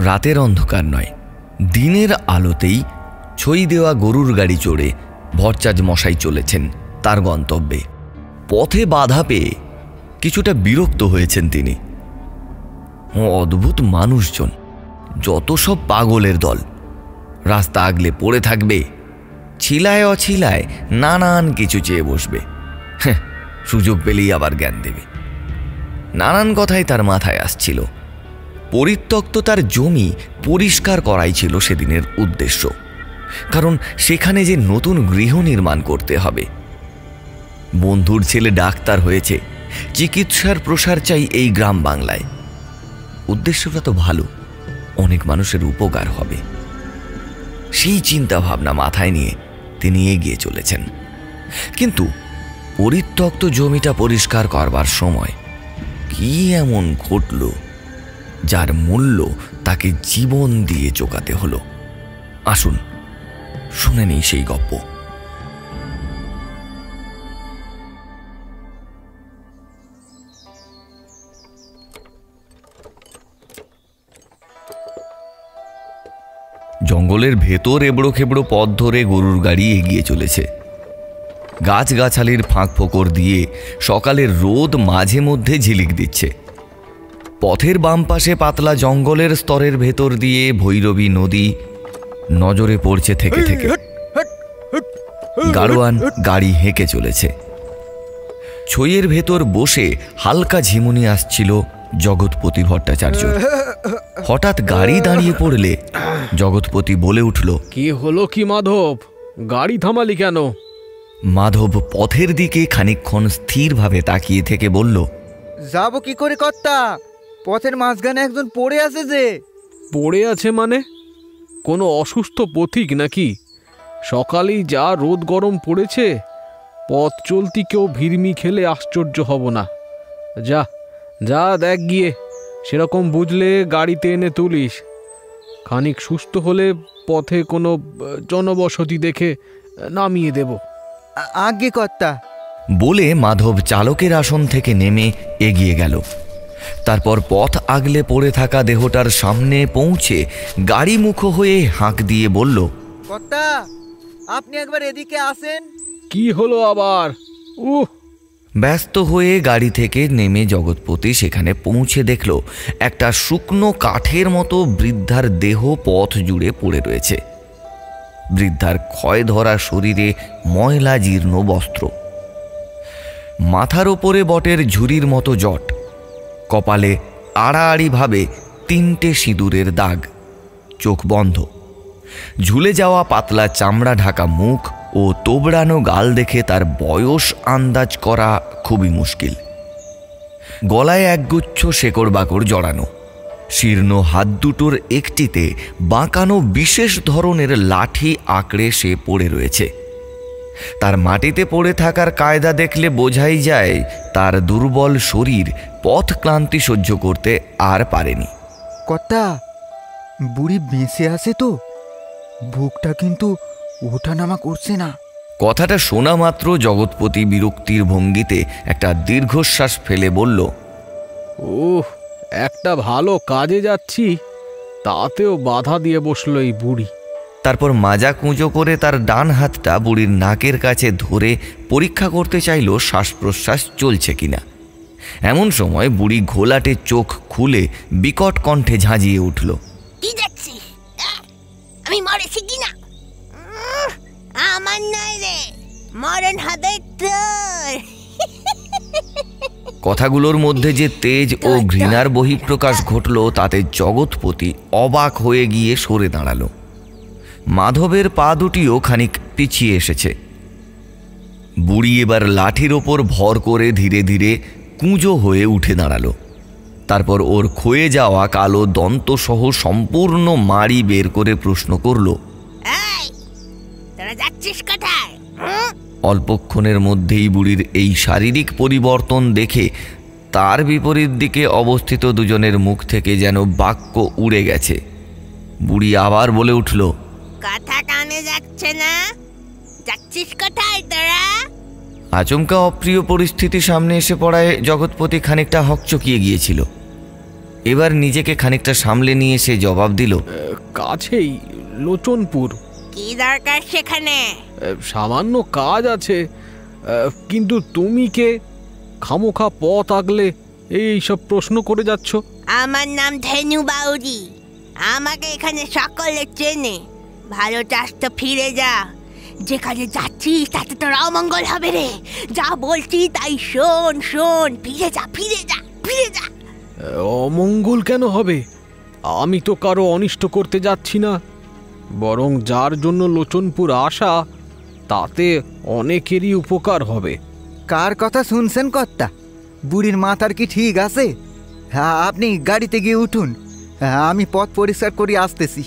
রাতের অন্ধকার নয়, দিনের আলোতেই ছই দেওয়া গরুর গাড়ি চড়ে ভরচাজ মশাই চলেছেন তার গন্তব্যে। পথে বাধা পেয়ে কিছুটা বিরক্ত হয়েছেন তিনি। অদ্ভুত মানুষজন, যত সব পাগলের দল, রাস্তা আগলে পড়ে থাকবে, ছিলায় অছিলায় নানান কিছু চেয়ে বসবে, সুযোগ পেলেই আবার জ্ঞান দেবে। নানান কথাই তার মাথায় আসছিল। পরিত্যক্ত তার জমি পরিষ্কার করাই ছিল সেদিনের উদ্দেশ্য, কারণ সেখানে যে নতুন গৃহ নির্মাণ করতে হবে। বন্ধুর ছেলে ডাক্তার হয়েছে, চিকিৎসার প্রসার চাই এই গ্রাম বাংলায়। উদ্দেশ্যটা তো ভালো, অনেক মানুষের উপকার হবে। সেই চিন্তা ভাবনা মাথায় নিয়ে তিনি এগিয়ে চলেছেন। কিন্তু পরিত্যক্ত জমিটা পরিষ্কার করবার সময় কি এমন ঘটল যার মূল্য তাকে জীবন দিয়ে চোকাতে হলো? আসুন শুনে নেই সেই গল্প। জঙ্গলের ভেতর এবড়ো খেবড়ো পথ ধরে গরুর গাড়ি এগিয়ে চলেছে। গাছগাছালির ফাঁক ফোকর দিয়ে সকালের রোদ মাঝে মধ্যে ঝিলিক দিচ্ছে। পথের বাম পাশে পাতলা জঙ্গলের স্তরের ভেতর দিয়ে ভৈরবী নদী নজরে পড়ছে থেকে থেকে। গাড়োয়ান গাড়ি হেঁকে চলেছে। ছইয়ের ভেতর বসে হালকা ঝিমুনি আসছিল জগৎপতি ভট্টাচার্য। হঠাৎ গাড়ি দাঁড়িয়ে পড়লে জগৎপতি বলে উঠল, কি হলো কি মাধব, গাড়ি থামালি কেন? মাধব পথের দিকে খানিকক্ষণ স্থিরভাবে তাকিয়ে থেকে বলল, যাব কি করে কর্তা, পথের মাঝখানে একজন পড়ে আছে। যে পড়ে আছে মানে? কোনো অসুস্থ পথিক নাকি? সকালেই যা রোদ গরম পড়েছে, পথ চলতি কেউ ভিড়মি খেলে আশ্চর্য হব না। যা যা দেখ গিয়ে, সেরকম বুঝলে গাড়িতে এনে তুলিস। খানিক সুস্থ হলে পথে কোনো জনবসতি দেখে নামিয়ে দেব। আজ্ঞে কর্তা। বলে মাধব চালকের আসন থেকে নেমে এগিয়ে গেল। তারপর পথ আগলে পড়ে থাকা দেহটার সামনে পৌঁছে গাড়ি মুখো হয়ে হাঁক দিয়ে বলল, কর্তা আপনি একবার এদিকে আসেন। কি হলো আবার? ব্যস্ত হয়ে গাড়ি থেকে নেমে জগৎপতি সেখানে পৌঁছে দেখল একটা শুকনো কাঠের মতো বৃদ্ধার দেহ পথ জুড়ে পড়ে রয়েছে। বৃদ্ধার ক্ষয় ধরা শরীরে ময়লা জীর্ণ বস্ত্র, মাথার ওপরে বটের ঝুড়ির মতো জট, কপালে আড়াআড়িভাবে 3টে সিঁদুরের দাগ, চোখ বন্ধ, ঝুলে যাওয়া পাতলা চামড়া ঢাকা মুখ ও তোবড়ানো গাল দেখে তার বয়স আন্দাজ করা খুবই মুশকিল। গলায় একগুচ্ছ শেকড় বাকড় জড়ানো, শীর্ণ হাত দুটোর একটিতে বাঁকানো বিশেষ ধরনের লাঠি আঁকড়ে সে পড়ে রয়েছে। তার মাটিতে পড়ে থাকার কায়দা দেখলে বোঝাই যায় তার দুর্বল শরীর পথ ক্লান্তি সহ্য করতে আর পারেনি। কর্তা, বুড়ি বেঁচে আছে তো? বুকটা কিন্তু ওঠানামা করছে না। কথাটা শোনা মাত্র জগৎপতি বিরক্তির ভঙ্গিতে একটা দীর্ঘশ্বাস ফেলে বলল, একটা ভালো কাজে যাচ্ছি, তাতেও বাধা দিয়ে বসলো এই বুড়ি। তারপর মাজা কুঁজো করে তার ডান হাতটা বুড়ির নাকের কাছে ধরে পরীক্ষা করতে চাইল শ্বাস প্রশ্বাস চলছে কিনা। এমন সময় বুড়ি ঘোলাটে চোখ খুলে বিকট কণ্ঠে ঝাঁঝিয়ে উঠল, কি দেখছিস? আমি মরেছি কিনা? আমার নয় রে, মরণ হবে তোর। কথাগুলোর মধ্যে যে তেজ ও ঘৃণার বহিঃপ্রকাশ ঘটল তাতে জগৎপতি অবাক হয়ে গিয়ে সরে দাঁড়ালো। মাধবের পা দুটিও খানিক পিছিয়ে এসেছে। বুড়ি এবার লাঠির ওপর ভর করে ধীরে ধীরে কুঁজো হয়ে উঠে দাঁড়ালো। তারপর ওর ক্ষয়ে যাওয়া কালো দন্তসহ সম্পূর্ণ মাড়ি বের করে প্রশ্ন করল, তোরা যাচ্ছিস কোথায়? অল্পক্ষণের মধ্যেই বুড়ির এই শারীরিক পরিবর্তন দেখে তার বিপরীত দিকে অবস্থিত দুজনের মুখ থেকে যেন বাক্য উড়ে গেছে। বুড়ি আবার বলে উঠল, কথা কানে যাচ্ছে না? যাচ্ছিস কোথায় তোরা? আচমকা অপ্রিয় পরিস্থিতি সামনে এসে পড়ায় জগৎপতি খানিকটা হকচকিয়ে গিয়েছিল। এবার নিজেকে খানিকটা সামলে নিয়ে সে জবাব দিল, কাছেই, লোচনপুর। কি দরকার সেখানে? সামান্য কাজ আছে। কিন্তু তুমি কে? খামোখা পথ আগলে এই সব প্রশ্ন করে যাচ্ছ। আমার নাম ধেনু বাউরি। আমাকে এখানে সকলে চেনে। ভালো চাস তো ফিরে যা। যেখানে যাচ্ছিস তাতে তোর অমঙ্গল হবে রে। যা বলছি তাই শোন শোন। ফিরে যা ফিরে যা ফিরে যা। অমঙ্গল কেন হবে? আমি তো কারো অনিষ্ট করতে যাচ্ছি না, বরং যার জন্য লোচনপুর আসা তাতে অনেকেরই উপকার হবে। কার কথা শুনছেন কর্তা? বুড়ির মাথার কি ঠিক আছে? হ্যাঁ, আপনি গাড়িতে গিয়ে উঠুন, আমি পথ পরিষ্কার করে আসতেছি।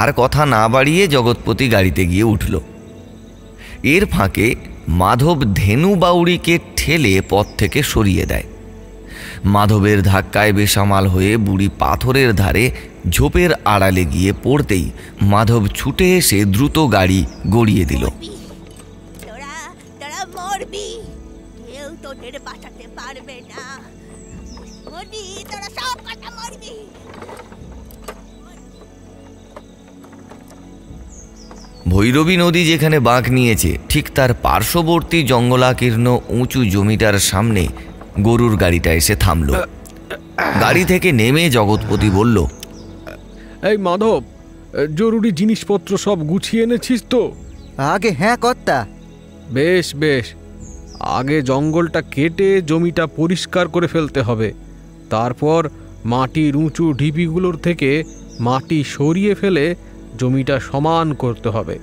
আর কথা না বাড়িয়ে জগৎপতি গাড়িতে গিয়ে উঠল। এর ফাঁকে মাধব ধেনু বাউরিকে ঠেলে পথ থেকে সরিয়ে দেয়। মাধবের ধাক্কায় বেসামাল হয়ে বুড়ি পাথরের ধারে ঝোপের আড়ালে গিয়ে পড়তেই মাধব ছুটে এসে দ্রুত গাড়ি গড়িয়ে দিল। তোরা তোরা মরবি। কেউ তোদের বাঁচাতে পারবে না। মরবি, তোরা সব কটা মরবি। ভৈরবী নদী যেখানে বাঁক নিয়েছে ঠিক তার পার্শ্ববর্তী জঙ্গলাকীর্ণ উঁচু জমিটার সামনে গরুর গাড়িটা এসে থামল। গাড়ি থেকে নেমে জগৎপতি বলল, এই মাধব, জরুরি জিনিসপত্র সব গুছিয়ে এনেছিস তো? আগে হ্যাঁ কর্তা। বেশ বেশ, আগে জঙ্গলটা কেটে জমিটা পরিষ্কার করে ফেলতে হবে। তারপর মাটির উঁচু ঢিপিগুলোর থেকে মাটি সরিয়ে ফেলে জমিটা সমান করতে হবে।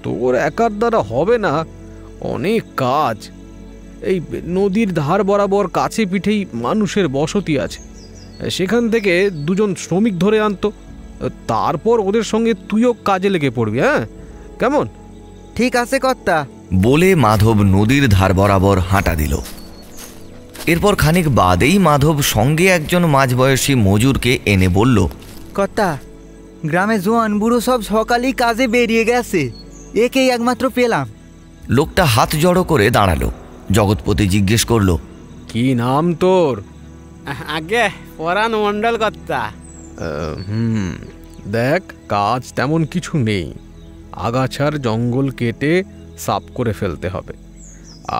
তোর একার দ্বারা হবে না, অনেক কাজ। এই নদীর ধার বরাবর কাছে পিঠেই মানুষের বসতি আছে, সেখান থেকে দুজন শ্রমিক ধরে আনতো। তারপর ওদের সঙ্গে তুইও কাজে লেগে পড়বি। হ্যাঁ, কেমন? ঠিক আছে কর্তা। বলে মাধব নদীর ধার বরাবর হাঁটা দিল। এরপর খানিক বাদেই মাধব সঙ্গে একজন মাঝবয়সী মজুরকে এনে বলল, কর্তা, গ্রামে জোয়ান বুড়ো সব সকালেই কাজে বেরিয়ে গেছে, একেই একমাত্র পেলাম। লোকটা হাত জড়ো করে দাঁড়ালো। জগৎপতি জিজ্ঞেস করল, কি নাম তোর? আগে পরাণ মণ্ডল কর্তা। দেখ, কাজ তেমন কিছু নেই। আগাছার জঙ্গল কেটে সাফ করে ফেলতে হবে,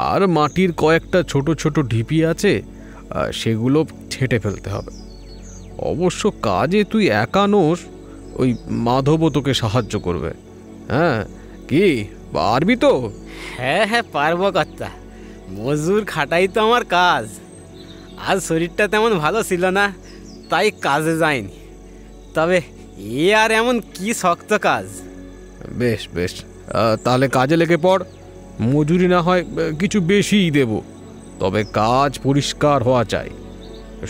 আর মাটির কয়েকটা ছোট ছোট ঢিপি আছে, সেগুলো ছেঁটে ফেলতে হবে। অবশ্য কাজে তুই একা নোস, ওই মাধবও তোকে সাহায্য করবে। হ্যাঁ, কি পারবি তো? হ্যাঁ হ্যাঁ, পারবো কর্তা। মজুর খাটাই তো আমার কাজ। আজ শরীরটা তেমন ভালো ছিল না, তাই কাজে যায়নি। তবে এ আর এমন কি শক্ত কাজ। বেশ বেশ, তাহলে কাজে লেগে পড়। মজুরি না হয় কিছু বেশিই দেব, তবে কাজ পরিষ্কার হওয়া চাই।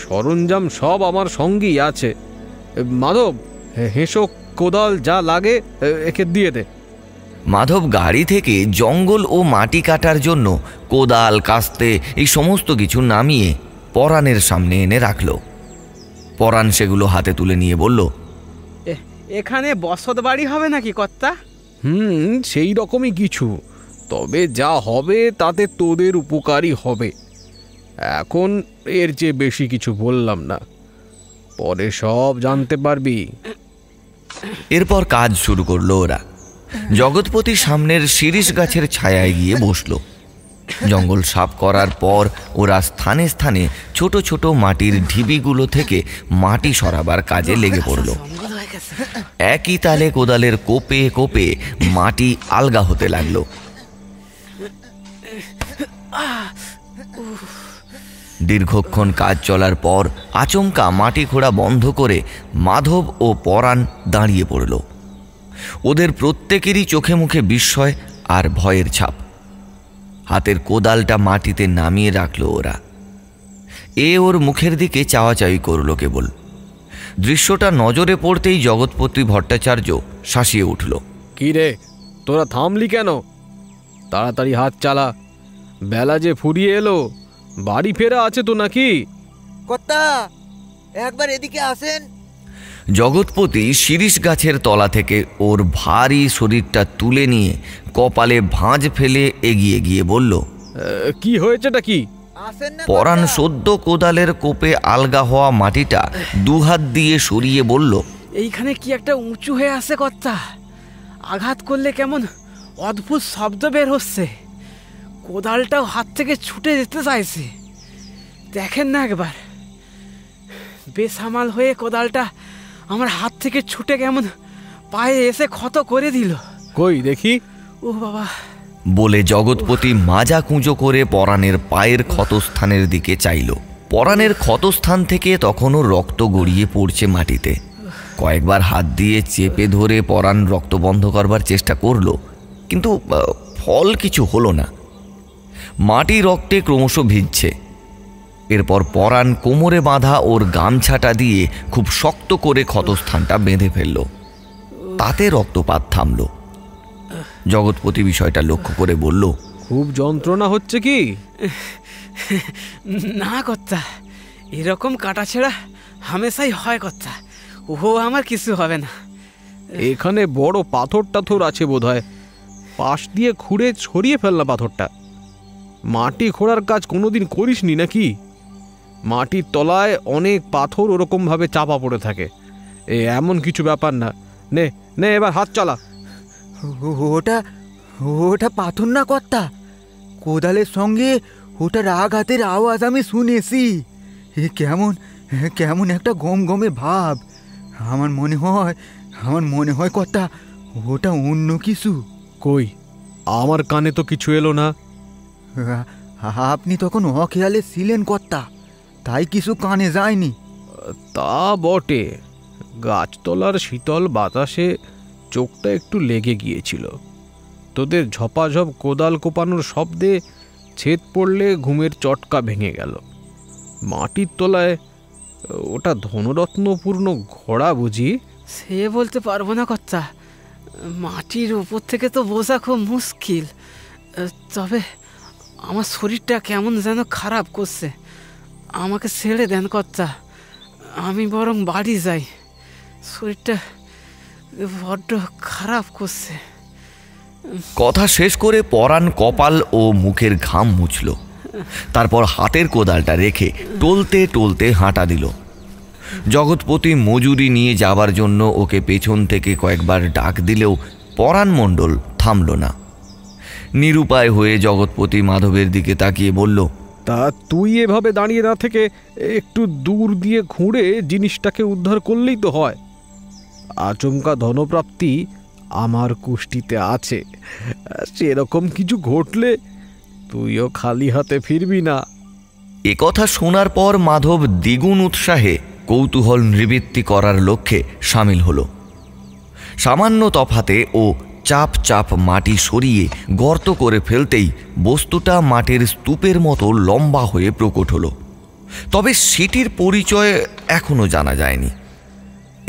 সরঞ্জাম সব আমার সঙ্গেই আছে। মাধব, হেঁসো, কোদাল যা লাগে একে দিয়ে দে। মাধব গাড়ি থেকে জঙ্গল ও মাটি কাটার জন্য কোদাল, কাস্তে এই সমস্ত কিছু নামিয়ে পরাণের সামনে এনে রাখল। পরাণ সেগুলো হাতে তুলে নিয়ে বলল, এখানে বসত বাড়ি হবে নাকি কর্তা? সেই রকমই কিছু, তবে যা হবে তাতে তোদের উপকারই হবে। এখন এর চেয়ে বেশি কিছু বললাম না, পরে সব জানতে পারবি। এরপর কাজ শুরু করলো ওরা। জগৎপতি সামনের শিরিষ গাছের ছায়ায় গিয়ে বসল। জঙ্গল সাফ করার পর ওরা স্থানে স্থানে ছোট ছোট মাটির ঢিবিগুলো থেকে মাটি সরাবার কাজে লেগে পড়ল। একই তালে কোদালের কোপে কোপে মাটি আলগা হতে লাগলো। দীর্ঘক্ষণ কাজ চলার পর আচমকা মাটি খোঁড়া বন্ধ করে মাধব ও পরাণ দাঁড়িয়ে পড়ল। ওদের প্রত্যেকেরই চোখে মুখে বিস্ময় আর ভয়ের ছাপ। হাতের কোদালটা মাটিতে নামিয়ে রাখল ওরা। ওর মুখের দিকে চাওয়াচাই করল কেবল। দৃশ্যটা নজরে পড়তেই জগৎপতি ভট্টাচার্য শাসিয়ে উঠল। কি রে, তোরা থামলি কেন? তাড়াতাড়ি হাত চালা, বেলা যে ফুরিয়ে এলো। বাড়ি ফেরা আছে তো নাকি? কর্তা, একবার এদিকে আসেন। জগৎপতি শিরিষ গাছের তলা থেকে ওর ভারী শরীরটা তুলে নিয়ে কপালে ভাঁজ ফেলে এগিয়ে গিয়ে বলল, কি হয়েছেটা কি? পরাণ সদ্য কোদালের কোপে আলগা হওয়া মাটিটা দুহাত দিয়ে সরিয়ে বলল, এইখানে কি একটা উঁচু হয়ে আছে কর্তা। আঘাত করলে কেমন অদ্ভুত শব্দ বের হচ্ছে। কোদালটাও হাত থেকে ছুটে যেতে চাইছে। দেখেন না একবার, বেসামাল হয়ে কোদালটা আমার হাত থেকে ছুটে কেমন পায়ে এসে ক্ষত করে দিল। কই দেখি। ও বাবা। বলে জগৎপতি মাজা কুঁজো করে পরাণের পায়ের ক্ষতস্থানের দিকে চাইল। পরাণের ক্ষতস্থান থেকে তখনও রক্ত গড়িয়ে পড়ছে মাটিতে। কয়েকবার হাত দিয়ে চেপে ধরে পরাণ রক্ত বন্ধ করবার চেষ্টা করল, কিন্তু ফল কিছু হলো না। মাটি রক্তে ক্রমশ ভিজছে। এরপর পরাণ কোমরে বাঁধা ওর গামছাটা দিয়ে খুব শক্ত করে ক্ষতস্থানটা বেঁধে ফেলল। তাতে রক্তপাত থামল। জগৎপতি বিষয়টা লক্ষ্য করে বলল, খুব যন্ত্রণা হচ্ছে কি? না কর্তা, এরকম কাটাছেড়া হামেশাই হয় কর্তা। ও আমার কিছু হবে না। এখানে বড় পাথর টাথর আছে বোধহয়। পাশ দিয়ে খুঁড়ে ছড়িয়ে ফেললাম পাথরটা। মাটি খোঁড়ার কাজ কোনোদিন করিসনি নাকি? মাটির তলায় অনেক পাথর ওরকমভাবে চাপা পড়ে থাকে। এমন কিছু ব্যাপার না। নে নে, এবার হাত চালা। ওটা ওটা পাথর না কর্তা, কোদালের সঙ্গে ওটার আঘাতের আওয়াজ আমি শুনেছি। কেমন কেমন একটা গম গমে ভাব। আমার মনে হয় কর্তা, ওটা অন্য কিছু। কই, আমার কানে তো কিছু এলো না। আপনি তখন অখেয়ালে ছিলেন কর্তা, তাই কিছু কানে যায়নি। তা বটে, গাছতলার শীতল বাতাসে চোখটা একটু লেগে গিয়েছিল। তোদের ঝপাঝপ কোদাল কোপানোর শব্দে ছেদ পড়লে ঘুমের চটকা ভেঙে গেল। মাটির তলায় ওটা ধনরত্নপূর্ণ ঘোড়া বুঝি? সে বলতে পারবো না কর্তা, মাটির উপর থেকে তো বোঝা খুব মুশকিল। তবে আমার শরীরটা কেমন যেন খারাপ করছে। আমাকে ছেড়ে দেন কর্তা, আমি বরং বাড়ি যাই। শরীরটা বড্ড খারাপ করছে। কথা শেষ করে পরাণ কপাল ও মুখের ঘাম মুছল। তারপর হাতের কোদালটা রেখে টলতে টলতে হাঁটা দিল। জগৎপতি মজুরি নিয়ে যাবার জন্য ওকে পেছন থেকে কয়েকবার ডাক দিলেও পরাণ মণ্ডল থামল না। নিরুপায় হয়ে জগৎপতি মাধবের দিকে তাকিয়ে বলল, তা তুই এভাবে দাঁড়িয়ে না থেকে একটু দূর দিয়ে খুঁড়ে জিনিসটাকে উদ্ধার করলেই তো হয়। আচমকা ধনপ্রাপ্তি আমার কুষ্টিতে আছে। সেরকম কিছু ঘটলে তুইও খালি হাতে ফিরবি না। একথা শোনার পর মাধব দ্বিগুণ উৎসাহে কৌতূহল নিবৃত্তি করার লক্ষ্যে সামিল হল। সামান্য তফাতে ও চাপ চাপ মাটি সরিয়ে গর্ত করে ফেলতেই বস্তুটা মাটির স্তূপের মতো লম্বা হয়ে প্রকট হল। তবে সেটির পরিচয় এখনো জানা যায়নি।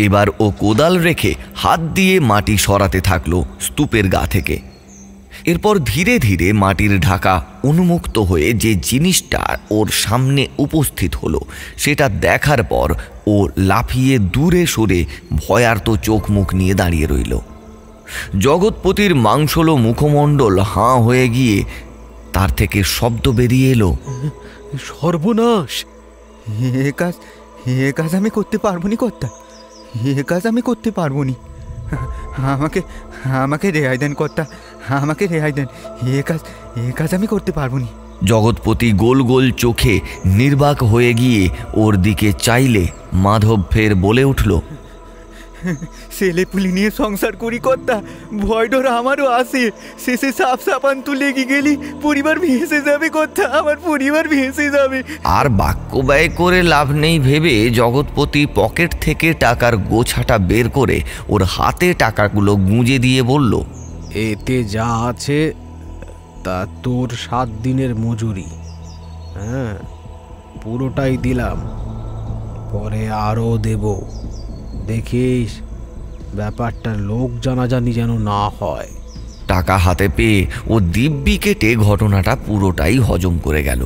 এবার ও কোদাল রেখে হাত দিয়ে মাটি সরাতে থাকলো স্তূপের গা থেকে। এরপর ধীরে ধীরে মাটির ঢাকা উন্মুক্ত হয়ে যে জিনিসটা ওর সামনে উপস্থিত হলো সেটা দেখার পর ও লাফিয়ে দূরে সরে ভয়ার্ত চোখ মুখ নিয়ে দাঁড়িয়ে রইল। জগৎপতির মাংসল মুখমণ্ডল হাঁ হয়ে গিয়ে তার থেকে শব্দ বেরিয়ে এলো, সর্বনাশ! এ কাজ আমি করতে পারবো নি কর্তা, এ কাজ আমি করতে পারবো নি। আমাকে রেহাই দেন কর্তা, আমাকে রেহাই দেন। এ কাজ আমি করতে পারবো নি। জগৎপতি গোল গোল চোখে নির্বাক হয়ে গিয়ে ওর দিকে চাইলে মাধব ফের বলে উঠল, ছেলে পুলি নিয়ে সংসার করি কর্তা, ভয় ডর আমারও আসে। শেষে সাপ সাপান তু লেগে গেলি পরিবার ভেসে যাবে কর্তা, আমার পরিবার ভেসে যাবে। আর বাক্য ব্যয় করে লাভ নেই ভেবে জগৎপতি পকেট থেকে টাকার গোছাটা বের করে ওর হাতে টাকাগুলো গুঁজে দিয়ে বলল, এতে যা আছে তা তোর 7 দিনের মজুরি। হ্যাঁ, পুরোটাই দিলাম, পরে আরও দেব। দেখিস ব্যাপারটা লোক জানাজানি যেন না হয়। টাকা হাতে পেয়ে ও দিব্যি কেটে ঘটনাটা পুরোটাই হজম করে গেল।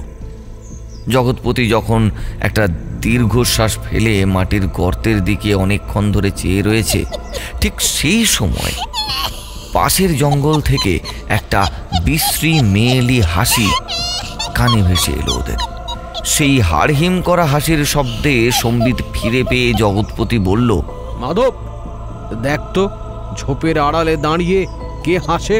জগৎপতি যখন একটা দীর্ঘশ্বাস ফেলে মাটির গর্তের দিকে অনেকক্ষণ ধরে চেয়ে রয়েছে, ঠিক সেই সময় পাশের জঙ্গল থেকে একটা বিশ্রী মেয়েলি হাসি কানে ভেসে এলো ওদের। সেই হাড়হিম করা হাসির শব্দে সম্বিত ফিরে পেয়ে জগৎপতি বলল, মাধব, দেখ তো ঝোপের আড়ালে দাঁড়িয়ে কে হাসে।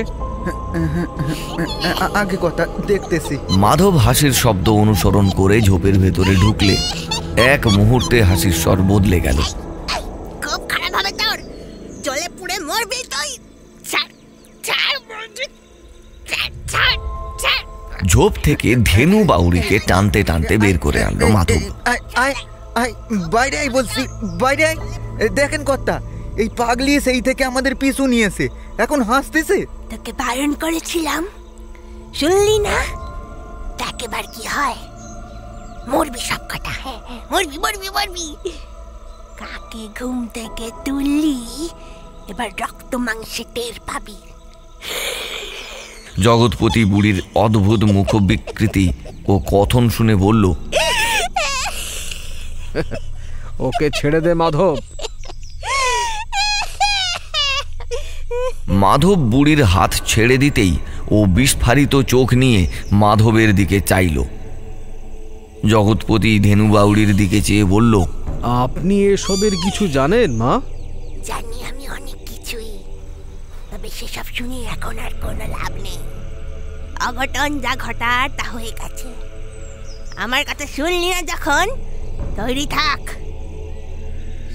আগে কথা দেখতেছি। মাধব হাসির শব্দ অনুসরণ করে ঝোপের ভেতরে ঢুকলে এক মুহূর্তে হাসির স্বর বদলে গেল। খুব খারাপ হবে তোর, জলে পুড়ে মরবি তুই। ঝোপ থেকে ধেনু বাউরিকে টানতে টানতে বের করে আনলো মাধব। বাইরে আই বলছি, বাইরে আই। দেখেন কর্তা, এই পাগলি সেই থেকে আমাদের পিছু নিয়েছে, এখন হাসতেছে। তোকে বারণ করেছিলাম, শুনলি না? দেখ এবার কি হয়। মরবি সব কটা, মরবি মরবি মরবি। কাকে ঘুম থেকে তুললি, এবার রক্ত মাংসে টের পাবি। জগৎপতি বুড়ির অদ্ভুত মুখ বিকৃতি ও কথন শুনে বলল, ওকে ছেড়ে দে মাধব। মাধব বুড়ির হাত ছেড়ে দিতেই ও বিস্ফারিত চোখ নিয়ে মাধবের দিকে চাইল। জগৎপতি ধেনু বাউরির দিকে চেয়ে বলল, আপনি এসবের কিছু জানেন মা? জানি আমি অনেক কিছুই, তবে সেসব শুনে এখন আর কোনো লাভ নেই। অঘটন যা ঘটার তা হয়ে গেছে। আমার কথা শুনলি না যখন, তৈরি থাক,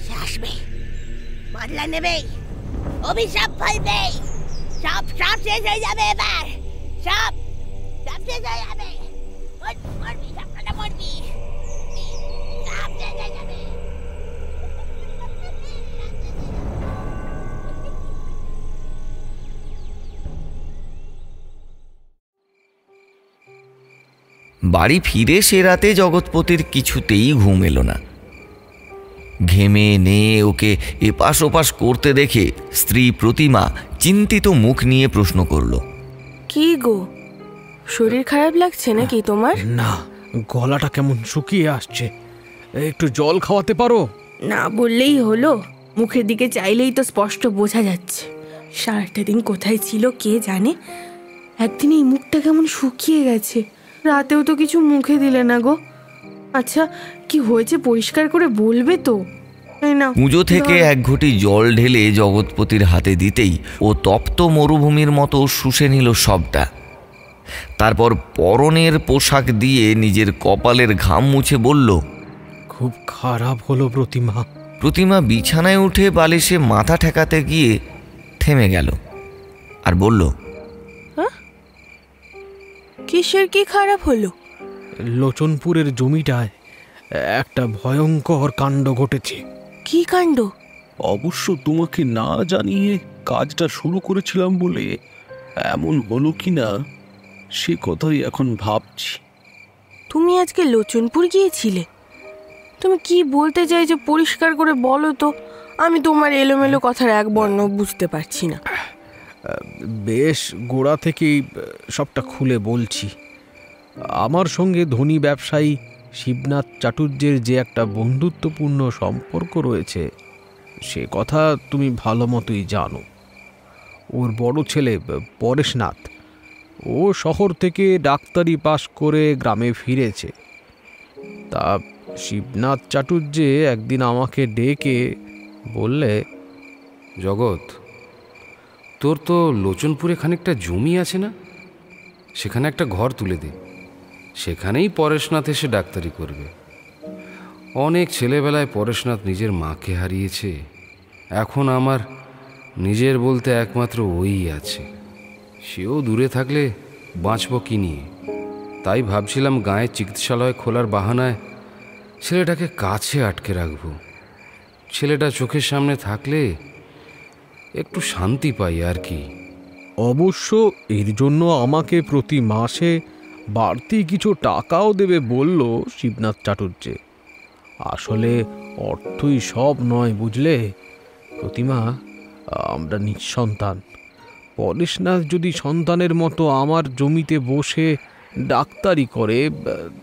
সে আসবে, বদলা নেবে, অভিশাপ ফলবে। সব সব শেষ হয়ে যাবে এবার, সব সব শেষ হয়ে যাবে। মরবি, সব কটা মরবি, সব শেষ হয়ে যাবে। বাড়ি ফিরে সে রাতে জগৎপতির কিছুতেই ঘুম এলো না। ঘেমে নিয়ে ওকে এপাশ ওপাশ করতে দেখে স্ত্রী প্রতিমা চিন্তিত মুখ নিয়ে প্রশ্ন করল, কি গো, শরীর খারাপ লাগছে নাকি তোমার? না, গলাটা কেমন শুকিয়ে আসছে, একটু জল খাওয়াতে পারো? না বললেই হলো, মুখের দিকে চাইলেই তো স্পষ্ট বোঝা যাচ্ছে। সারাটা দিন কোথায় ছিল কে জানে, একদিন এই মুখটা কেমন শুকিয়ে গেছে। রাতেও তো কিছু মুখে দিলে না গো। আচ্ছা, কি হয়েছে পরিষ্কার করে বলবে তো? কুঁজো থেকে এক ঘটি জল ঢেলে জগৎপতির হাতে দিতেই ও তপ্ত মরুভূমির মতো শুষে নিল সবটা। তারপর পরনের পোশাক দিয়ে নিজের কপালের ঘাম মুছে বলল, খুব খারাপ হলো প্রতিমা। প্রতিমা বিছানায় উঠে বালিশে মাথা ঠেকাতে গিয়ে থেমে গেল আর বলল, কিসের কি খারাপ হলো? লোচনপুরের জমিটায় একটা ভয়ঙ্কর কাণ্ড ঘটেছে। কি কাণ্ড? অবশ্য তোমাকে না জানিয়ে কাজটা শুরু করেছিলাম বলে এমন হলো কিনা সে কথাই এখন ভাবছি। তুমি আজকে লোচনপুর গিয়েছিলে? তুমি কি বলতে চাইছো পরিষ্কার করে বলো তো, আমি তোমার এলোমেলো কথার এক বর্ণ বুঝতে পারছি না। বেশ গোড়া থেকেই সবটা খুলে বলছি। আমার সঙ্গে ধনী ব্যবসায়ী শিবনাথ চাটুর্যের যে একটা বন্ধুত্বপূর্ণ সম্পর্ক রয়েছে সে কথা তুমি ভালো মতোই জানো। ওর বড় ছেলে পরেশনাথ, ও শহর থেকে ডাক্তারি পাশ করে গ্রামে ফিরেছে। তা শিবনাথ চাটুর্যে একদিন আমাকে ডেকে বললে, জগৎ, তোর তো লোচনপুরে খানিকটা জমি আছে না, সেখানে একটা ঘর তুলে দে, সেখানেই পরেশনাথ এসে ডাক্তারি করবে। অনেক ছেলেবেলায় পরেশনাথ নিজের মাকে হারিয়েছে, এখন আমার নিজের বলতে একমাত্র ওই আছে। সেও দূরে থাকলে বাঁচব কি নিয়ে? তাই ভাবছিলাম গাঁয়ে চিকিৎসালয় খোলার বাহানায় ছেলেটাকে কাছে আটকে রাখব। ছেলেটা চোখের সামনে থাকলে একটু শান্তি পাই আর কি। অবশ্য এর জন্য আমাকে প্রতি মাসে বাড়তি কিছু টাকাও দেবে বলল শিবনাথ চাটুর্যে। আসলে অর্থই সব নয় বুঝলে প্রতিমা, আমরা নিঃসন্তান। পরেশনাথ যদি সন্তানের মতো আমার জমিতে বসে ডাক্তারি করে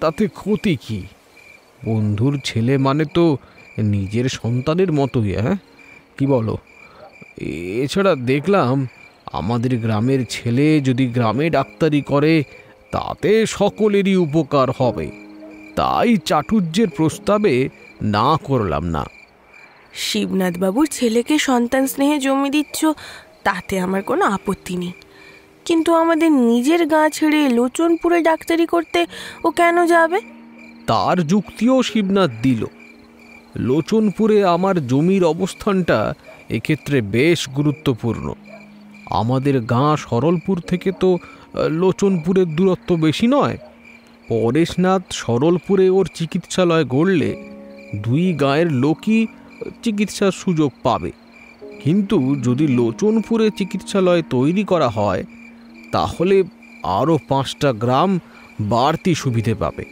তাতে ক্ষতি কি? বন্ধুর ছেলে মানে তো নিজের সন্তানের মতোই, কি বলো? এছাড়া দেখলাম আমাদের গ্রামের ছেলে যদি গ্রামে ডাক্তারি করে তাতে সকলেরই উপকার হবে। তাই চাটুর্যের প্রস্তাবে না করলাম না। শিবনাথ বাবুর ছেলেকে সন্তান স্নেহে জমি দিচ্ছ, তাতে আমার কোনো আপত্তি নেই, কিন্তু আমাদের নিজের গাঁ ছেড়ে লোচনপুরে ডাক্তারি করতে ও কেন যাবে? তার যুক্তিও শিবনাথ দিল। লোচনপুরে আমার জমির অবস্থানটা এক্ষেত্রে বেশ গুরুত্বপূর্ণ। আমাদের গাঁ সরলপুর থেকে তো লোচনপুরের দূরত্ব বেশি নয়। পরেশনাথ সরলপুরে ওর চিকিৎসালয় গড়লে দুই গাঁয়ের লোকই চিকিৎসার সুযোগ পাবে। কিন্তু যদি লোচনপুরে চিকিৎসালয় তৈরি করা হয় তাহলে আরও 5টা গ্রাম বাড়তি সুবিধে পাবে।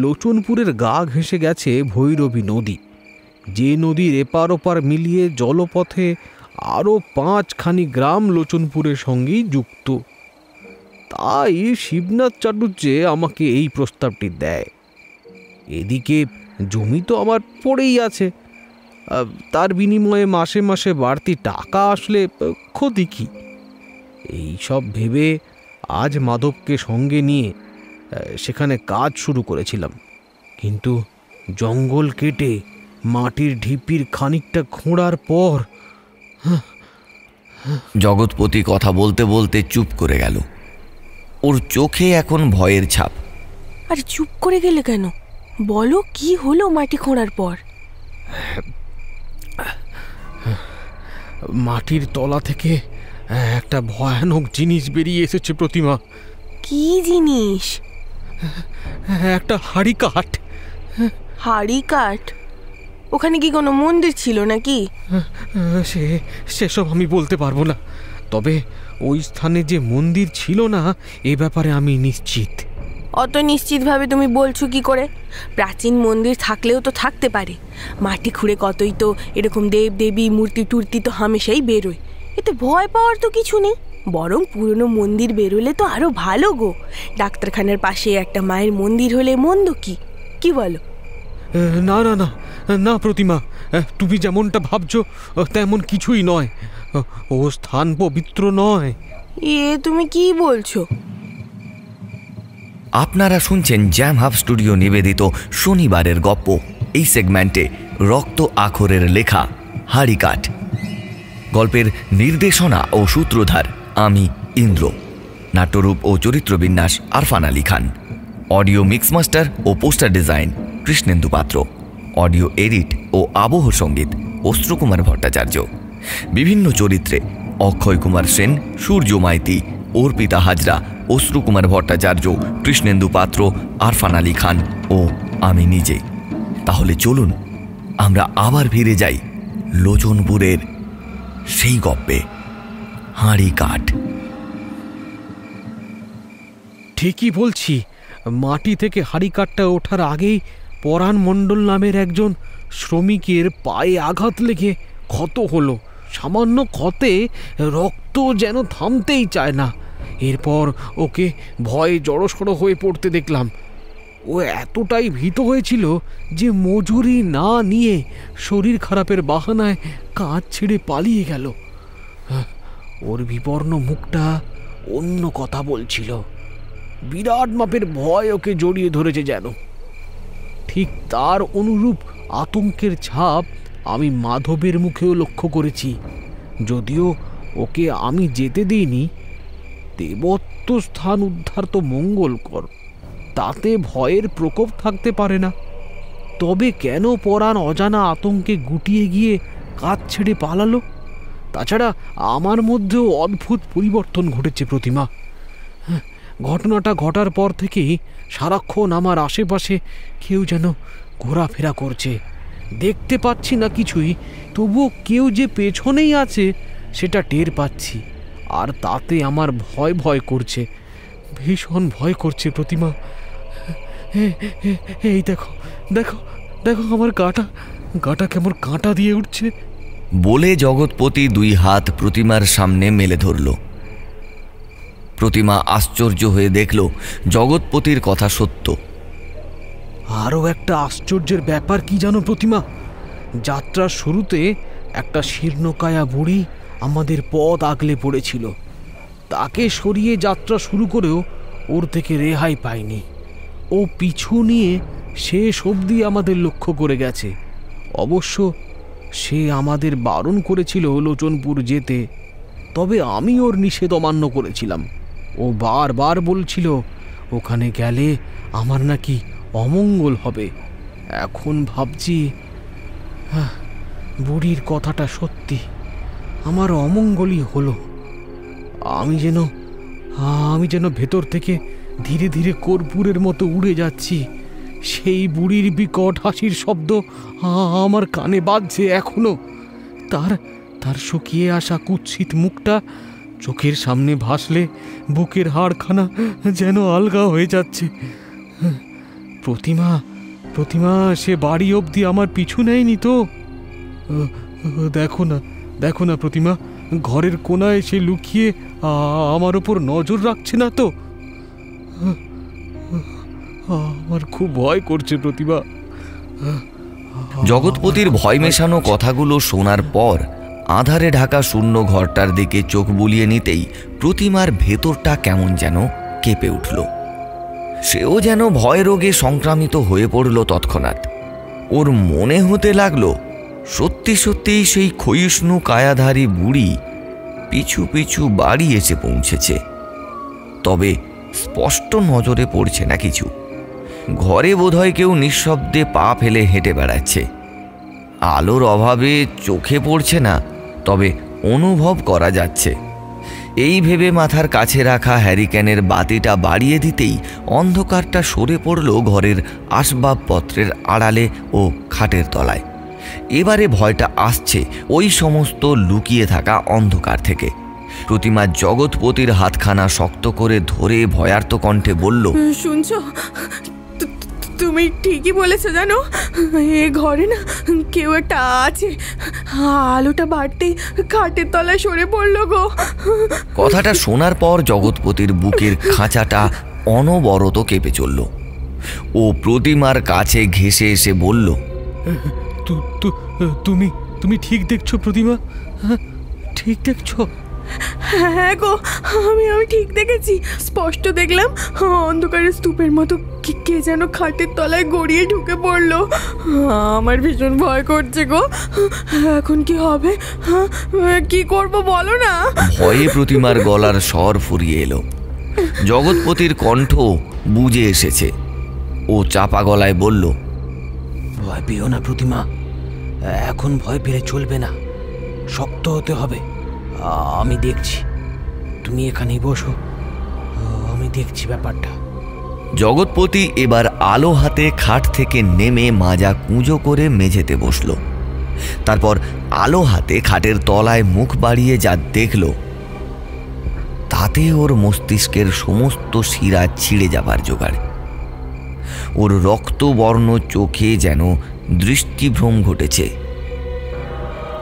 লোচনপুরের গা ঘেঁষে গেছে ভৈরবী নদী, যে নদীর এপার ওপার মিলিয়ে জলপথে আরও 5খানি গ্রাম লোচনপুরের সঙ্গেই যুক্ত। তাই শিবনাথ চাটুর্যে আমাকে এই প্রস্তাবটি দেয়। এদিকে জমি তো আমার পড়েই আছে, তার বিনিময়ে মাসে মাসে বাড়তি টাকা আসলে ক্ষতি কি? এই সব ভেবে আজ মাধবকে সঙ্গে নিয়ে সেখানে কাজ শুরু করেছিলাম। কিন্তু জঙ্গল কেটে মাটির ঢিপির খানিকটা খোঁড়ার পর জগৎপতি কথা বলতে বলতে চুপ করে গেল। ওর চোখে এখন ভয়ের ছাপ। আর চুপ করে গেলে কেন? বলো, কি হলো মাটি খোঁড়ার পর? মাটির তলা থেকে একটা ভয়ানক জিনিস বেরিয়ে এসেছে প্রতিমা। কি জিনিস? একটা হাড়ি কাঠ। হাড়ি কাঠ? ওখানে কি কোনো মন্দির ছিল নাকি? সেসব আমি বলতে পারবো না, তবে ওই স্থানে যে মন্দির ছিল না এ ব্যাপারে আমি নিশ্চিত। অত নিশ্চিতভাবে তুমি বলছো কি করে? প্রাচীন মন্দির থাকলেও তো থাকতে পারে। মাটি খুঁড়ে কতই তো এরকম দেব দেবী মূর্তি টুর্তি তো হামেশাই বেরোয়, এতে ভয় পাওয়ার তো কিছু নেই। বরং পুরনো মন্দির বেরোলে তো আরো ভালো গো। ডাক্তারখানার পাশে একটা মায়ের মন্দির হলে মন্দ কি? কি বলো? না না না না প্রতিমা, তুমি যেমনটা ভাবছো তেমন কিছুই নয়। ও স্থান পবিত্র নয়। তুমি কি বলছো? আপনারা শুনছেন জ্যাম হাব স্টুডিও নিবেদিত শনিবারের গপ্প। এই সেগমেন্টে রক্ত আখরের লেখা হাড়িকাঠ। গল্পের নির্দেশনা ও সূত্রধার আমি ইন্দ্র। নাট্যরূপ ও চরিত্রবিন্যাস Arfan Ali Khan. Audio mix master ও পোস্টার ডিজাইন কৃষ্ণেন্দু পাত্র। অডিও এডিট ও আবহ সঙ্গীত অশ্রুকুমার ভট্টাচার্য। বিভিন্ন চরিত্রে অক্ষয় কুমার সেন, সূর্য মাইতি, অর্পিতা হাজরা, অশ্রুকুমার ভট্টাচার্য, কৃষ্ণেন্দু পাত্র, আরফান আলী খান ও আমি নিজে। তাহলে চলুন আমরা আবার ফিরে যাই লোচনপুরের সেই গপ্পে, হাড়িকাঠ। ঠিকই বলছি, মাটি থেকে হাড়িকাঠটা ওঠার আগেই পরাণ মণ্ডল নামের একজন শ্রমিকের পায়ে আঘাত লেগে ক্ষত হলো। সামান্য ক্ষতে রক্ত যেন থামতেই চায় না। এরপর ওকে ভয়ে জড়সড় হয়ে পড়তে দেখলাম। ও এতটাই ভীত হয়েছিল যে মজুরি না নিয়ে শরীর খারাপের বাহানায় কাজ ছেড়ে পালিয়ে গেল। ওর বিবর্ণ মুখটা অন্য কথা বলছিল। বিরাট মাপের ভয় ওকে জড়িয়ে ধরেছে যেন। ঠিক তার অনুরূপ আতঙ্কের ছাপ আমি মাধবের মুখেও লক্ষ্য করেছি। যদিও ওকে আমি যেতে দিইনি। দেবত্ব স্থান উদ্ধার তো মঙ্গলকর, তাতে ভয়ের প্রকোপ থাকতে পারে না। তবে কেন পরাণ অজানা আতঙ্কে গুটিয়ে গিয়ে কাজ ছেড়ে পালালো? তাছাড়া আমার মধ্যেও অদ্ভুত পরিবর্তন ঘটেছে প্রতিমা। ঘটনাটা ঘটার পর থেকেই সারাক্ষণ আমার আশেপাশে কেউ যেন ঘোরাফেরা করছে। দেখতে পাচ্ছি না কিছুই, তবুও কেউ যে পেছনেই আছে সেটা টের পাচ্ছি। আর তাতে আমার ভয় ভয় করছে, ভীষণ ভয় করছে প্রতিমা। এই দেখো দেখো দেখো, আমার গাটা কেমন কাঁটা দিয়ে উঠছে। বলে জগৎপতি 2 হাত প্রতিমার সামনে মেলে ধরল। প্রতিমা আশ্চর্য হয়ে দেখল জগৎপতির কথা সত্য। আরও একটা আশ্চর্যের ব্যাপার কি জানো প্রতিমা? যাত্রার শুরুতে একটা শীর্ণকায়া বুড়ি আমাদের পথ আগলে পড়েছিল। তাকে সরিয়ে যাত্রা শুরু করেও ওর থেকে রেহাই পাইনি। ও ও পিছু নিয়ে শেষ অবধি আমাদের লক্ষ্য করে গেছে। অবশ্য সে আমাদের বারণ করেছিল লোচনপুর যেতে, তবে আমি ওর নিষেধ অমান্য করেছিলাম। ও বারবার বলছিল ওখানে গেলে আমার নাকি অমঙ্গল হবে। এখন ভাবছি বুড়ির কথাটা সত্যি, আমার অমঙ্গলই হলো। আমি যেন ভেতর থেকে ধীরে ধীরে কর্পূরের মতো উড়ে যাচ্ছি। সেই বুড়ির বিকট হাসির শব্দ আমার কানে বাজছে এখনো। তার শুকিয়ে আসা কুৎসিত মুখটা চোখের সামনে ভাসলে বুকের হাড়খানা যেন আলগা হয়ে যাচ্ছে। প্রতিমা সে বাড়ি অবধি আমার পিছু নেয়নি তো? দেখো না প্রতিমা, ঘরের কোনায় সে লুকিয়ে আমার ওপর নজর রাখছে না তো? আমার খুব ভয় করছে প্রতিমা। জগৎপতির ভয় মেশানো কথাগুলো শোনার পর আধারে ঢাকা শূন্য ঘরটার দিকে চোখ বুলিয়ে নিতেই প্রতিমার ভেতরটা কেমন যেন কেঁপে উঠল। সেও যেন ভয় রোগে সংক্রামিত হয়ে পড়ল তৎক্ষণাৎ। ওর মনে হতে লাগলো সত্যি সত্যিই সেই ক্ষয়িষ্ণু কায়াধারী বুড়ি পিছু পিছু বাড়ি এসে পৌঁছেছে। তবে স্পষ্ট নজরে পড়ছে না কিছু। ঘরে বোধহয় কেউ নিঃশব্দে পা ফেলে হেঁটে বেড়াচ্ছে। আলোর অভাবে চোখে পড়ছে না, তবে অনুভব করা যাচ্ছে। এই ভেবে মাথার কাছে রাখা হ্যারিকেনের বাতিটা বাড়িয়ে দিতেই অন্ধকারটা সরে পড়ল ঘরের আসবাবপত্রের আড়ালে ও খাটের তলায়। এবারে ভয়টা আসছে ওই সমস্ত লুকিয়ে থাকা অন্ধকার থেকে। প্রতিমা জগৎপতির হাতখানা শক্ত করে ধরে ভয়ার্ত কণ্ঠে বলল, শুনছো? তুমি ঠিকই বলেছো জানো, এ ঘরে না কেউ একটা আছে। আলোটা বাড়তেই খাটের তলায় সরে পড়লো গো। কথাটা শোনার পর জগৎপতির বুকের খাঁচাটা অনবরত কেঁপে চলল। ও প্রতিমার কাছে ঘেঁষে এসে বলল, তুমি ঠিক দেখছো প্রতিমা? ঠিক দেখছো? হ্যাঁ গো, আমি ঠিক দেখেছি। স্পষ্ট দেখলাম অন্ধকারের স্তূপের মতো কে যেন খাটের তলায় গড়িয়ে ঢুকে পড়লো। আমার ভীষণ ভয় করছে গো। এখন কি হবে? কি করব বলো না। ভয়ে প্রতিমার গলার স্বর ফুরিয়ে এলো। জগৎপতির কণ্ঠ বুঝে এসেছে। ও চাপা গলায় বলল, ভয় পেও না প্রতিমা, এখন ভয় পেলে চলবে না, শক্ত হতে হবে। আমি দেখছি, তুমি এখানেই বসো, আমি দেখছি ব্যাপারটা। জগৎপতি এবার আলো হাতে খাট থেকে নেমে মাজা কুঁজো করে মেঝেতে বসল। তারপর আলো হাতে খাটের তলায় মুখ বাড়িয়ে যা দেখল তাতে ওর মস্তিষ্কের সমস্ত শিরা ছিঁড়ে যাবার জোগাড়। ওর রক্তবর্ণ চোখে যেন দৃষ্টিভ্রম ঘটেছে।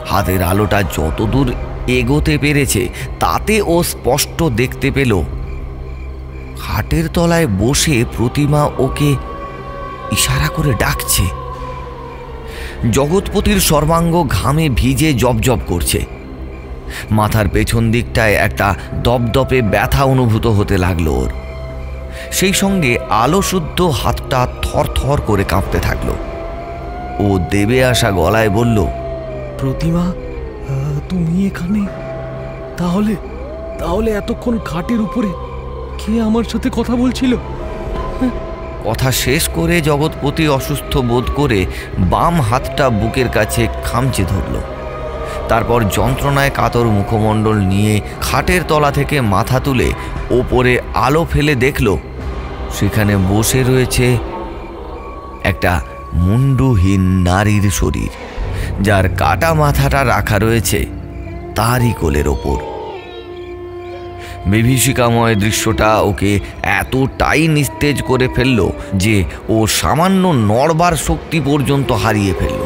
হাতের আলোটা যতদূর এগোতে পেরেছে তাতে ও স্পষ্ট দেখতে পেল খাটের তলায় বসে প্রতিমা ওকে ইশারা করে ডাকছে। জগৎপতির সর্বাঙ্গ ঘামে ভিজে জবজব করছে। মাথার পেছন দিকটায় একটা দপদপে ব্যথা অনুভূত হতে লাগলো ওর। সেই সঙ্গে আলোশুদ্ধ হাতটা থরথর করে কাঁপতে থাকলো। ও দেবে আসা গলায় বলল, প্রতিমা, তুমি এখানে? তাহলে এতক্ষণ খাটের উপরে কে আমার সাথে কথা বলছিল? কথা শেষ করে জগৎপতি অসুস্থ বোধ করে বাম হাতটা বুকের কাছে খামচে ধরল। তারপর যন্ত্রণায় কাতর মুখমণ্ডল নিয়ে খাটের তলা থেকে মাথা তুলে ওপরে আলো ফেলে দেখল সেখানে বসে রয়েছে একটা মুন্ডুহীন নারীর শরীর, যার কাটা মাথাটা রাখা রয়েছে তারই কোলের ওপর। বিভীষিকাময় দৃশ্যটা ওকে এতটাই নিস্তেজ করে ফেলল যে ও সামান্য নড়বার শক্তি পর্যন্ত হারিয়ে ফেলল।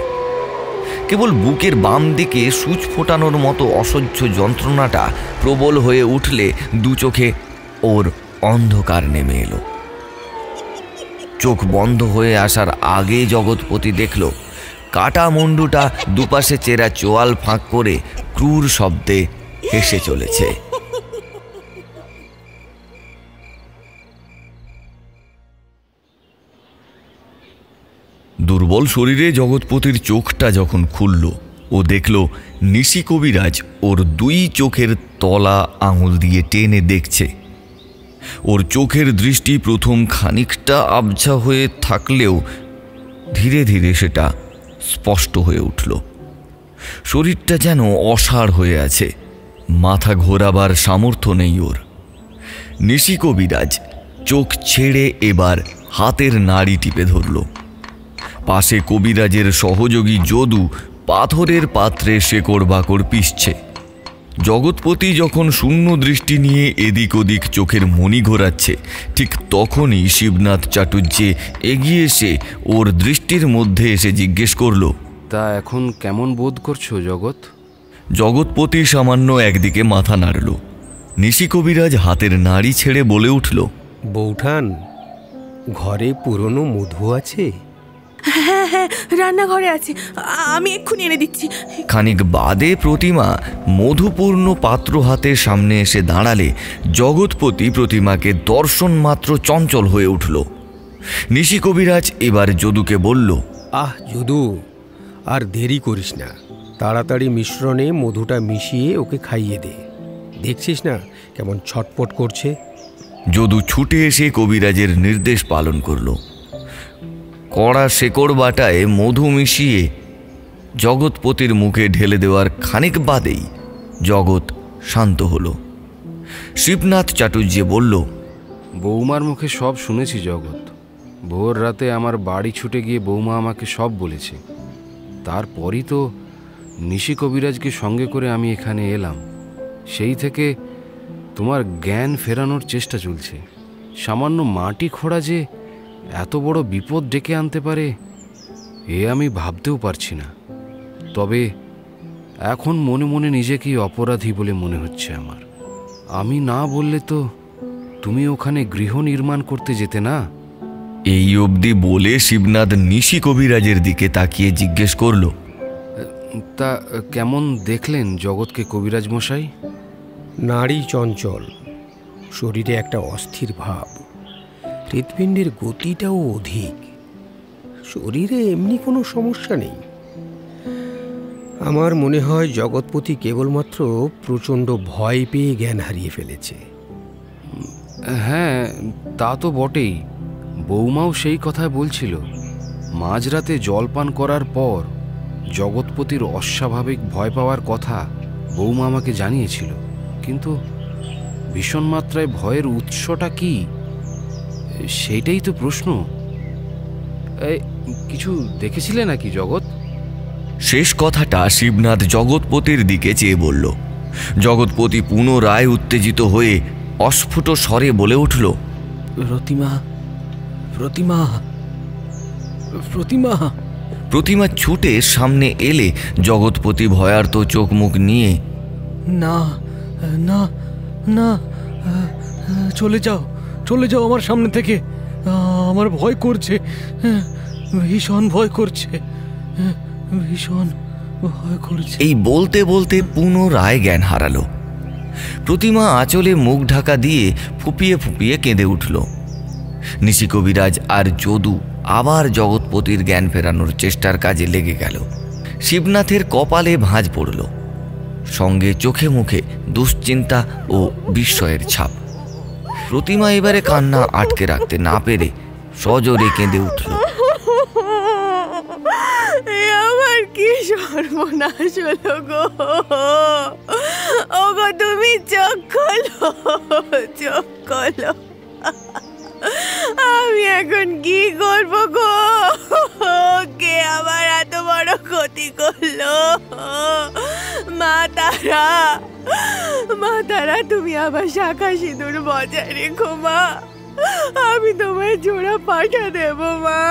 কেবল বুকের বাম দিকে সূচ ফোটানোর মতো অসহ্য যন্ত্রণাটা প্রবল হয়ে উঠলে দু চোখে ওর অন্ধকার নেমে এলো। চোখ বন্ধ হয়ে আসার আগে জগৎপতি দেখল কাটা মুন্ডুটা দুপাশে চেরা চোয়াল ফাঁক করে ক্রূর শব্দে হেসে চলেছে। দুর্বল শরীরে জগৎপতির চোখটা যখন খুলল, ও দেখল নিশি কবিরাজ ওর দুই চোখের তলা আঙুল দিয়ে টেনে দেখছে। ওর চোখের দৃষ্টি প্রথম খানিকটা আবছা হয়ে থাকলেও ধীরে ধীরে সেটা স্পষ্ট হয়ে উঠল। শরীরটা যেন অসাড় হয়ে আছে, মাথা ঘোরাবার সামর্থ্য নেই ওর। নিশি কবিরাজ চোখ ছেড়ে এবার হাতের নাড়ি টিপে ধরল। পাশে কবিরাজের সহযোগী যদু পাথরের পাত্রে শেকড় বাকড় পিষছে। জগৎপতি যখন শূন্য দৃষ্টি নিয়ে এদিক ওদিক চোখের মণি ঘোরাচ্ছে, ঠিক তখনই শিবনাথ চাটুর্যে এগিয়ে এসে ওর দৃষ্টির মধ্যে এসে জিজ্ঞেস করল, তা এখন কেমন বোধ করছো জগৎ? জগৎপতি সামান্য একদিকে মাথা নাড়ল। নিশি কবিরাজ হাতের নাড়ি ছেড়ে বলে উঠল, বৌঠান, ঘরে পুরনো মধু আছে? হ্যাঁ হ্যাঁ, রান্নাঘরে আছে, আমি এক্ষুনি এনে দিচ্ছি। খানিক বাদে প্রতিমা মধুপূর্ণ পাত্র হাতে সামনে এসে দাঁড়ালে জগৎপতি প্রতিমাকে দর্শন মাত্র চঞ্চল হয়ে উঠল। নিশি কবিরাজ এবার যদুকে বলল, আহ যদু, আর দেরি করিস না, তাড়াতাড়ি মিশ্রণে মধুটা মিশিয়ে ওকে খাইয়ে দে। দেখছিস না কেমন ছটপট করছে? যদু ছুটে এসে কবিরাজের নির্দেশ পালন করল। কড়া শেকড় বাটায় মধু মিশিয়ে জগৎপতির মুখে ঢেলে দেওয়ার খানিক বাদেই জগৎ শান্ত হল। শিবনাথ চাটুর্যে বলল, বৌমার মুখে সব শুনেছি জগৎ। ভোর রাতে আমার বাড়ি ছুটে গিয়ে বৌমা আমাকে সব বলেছে। তারপরই তো নিশি কবিরাজকে সঙ্গে করে আমি এখানে এলাম। সেই থেকে তোমার জ্ঞান ফেরানোর চেষ্টা চলছে। সামান্য মাটি খোঁড়া যে এত বড় বিপদ ডেকে আনতে পারে এ আমি ভাবতেও পারছি না। তবে এখন মনে মনে নিজেকেই অপরাধী বলে মনে হচ্ছে আমার। আমি না বললে তো তুমি ওখানে গৃহ নির্মাণ করতে যেতে না। এই অবধি বলে শিবনাথ নিশি কবিরাজের দিকে তাকিয়ে জিজ্ঞেস করল, তা কেমন দেখলেন জগৎকে কবিরাজ মশাই? নাড়ি চঞ্চল, শরীরে একটা অস্থির ভাব, হৃৎপিণ্ডের গতিটাও অধিক। শরীরে এমনি কোনো সমস্যা নেই। আমার মনে হয় জগৎপতি কেবলমাত্র প্রচণ্ড ভয় পেয়ে জ্ঞান হারিয়ে ফেলেছে। হ্যাঁ, তা তো বটেই। বৌমাও সেই কথাই বলছিল। মাঝরাতে জলপান করার পর জগৎপতির অস্বাভাবিক ভয় পাওয়ার কথা বৌমা আমাকে জানিয়েছিল। কিন্তু ভীষণ মাত্রায় ভয়ের উৎসটা কি, সেইটাই তো প্রশ্ন। কিছু দেখেছিলে নাকি জগৎ? শেষ কথাটা শিবনাথ জগৎপতির দিকে চেয়ে বলল। জগৎপতি পুনরায় উত্তেজিত হয়ে অস্ফুট স্বরে বলে উঠল, প্রতিমা, প্রতিমা, প্রতিমা। প্রতিমা ছুটে সামনে এলে জগৎপতি ভয়ার্ত চোখ মুখ নিয়ে, না না না, চলে যাও, চলে যাও আমার সামনে থেকে। আমার ভয় করছে, ভীষণ ভয় করছে, ভীষণ ভয় করছে। এই বলতে বলতে পুনরায় জ্ঞান হারালো। প্রতিমা আঁচলে মুখ ঢাকা দিয়ে ফুপিয়ে ফুপিয়ে কেঁদে উঠল। নিশি কবিরাজ আর যদু আবার জগৎপতির জ্ঞান ফেরানোর চেষ্টার কাজে লেগে গেল। শিবনাথের কপালে ভাঁজ পড়ল, সঙ্গে চোখে মুখে দুশ্চিন্তা ও বিস্ময়ের ছাপ। প্রতিমা এবারে কান্না আটকে রাখতে না পেরে সজোরে কেঁদে উঠল। আমার কি সর্বনাশ হলো গো! ওগো তুমি চোখ খোলো, চোখ খোলো। আমি এখন কি করব গো? কে আমার এত বড় ক্ষতি করলো? মা তারা, মা তারা, তুমি আবার শাখা সিঁদুর বজায় রেখো মা। আমি তোমায় জোড়া পাঠা দেব মা।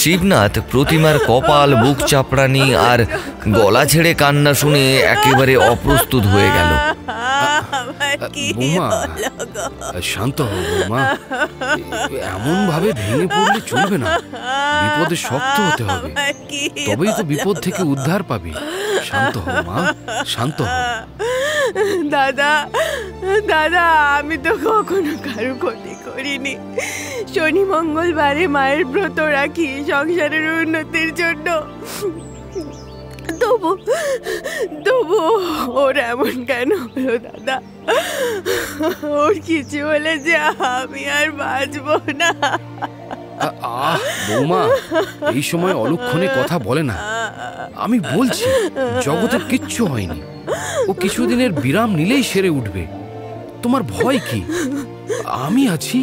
শিবনাথ প্রতিমার কপাল, বুক চাপড়ানি আর গলা ছেড়ে কান্না শুনে একেবারে অপ্রস্তুত হয়ে গেল। বৌমা, শান্ত হও বৌমা। এমন ভাবে ভেঙে পড়লে চলবে না। বিপদে শক্ত হতে হবে, তবেই তো বিপদ থেকে উদ্ধার পাবে। শান্ত হও মা, শান্ত হও। দাদা দাদা, আমি তো কখনো কারো ক্ষতি করিনি। শনি মঙ্গলবারে মায়ের ব্রত রাখি সংসারের উন্নতির জন্য। তবু ওর এমন কেন হলো দাদা? ওর কিছু হলে যে আমি আর বাঁচবো না। বৌমা, এই সময় অলক্ষণে কথা বলে না। আমি বলছি জগতের কিচ্ছু হয়নি, ও কিছুদিনের বিরাম নিলেই সেরে উঠবে। তোমার ভয় কি? আমি আছি,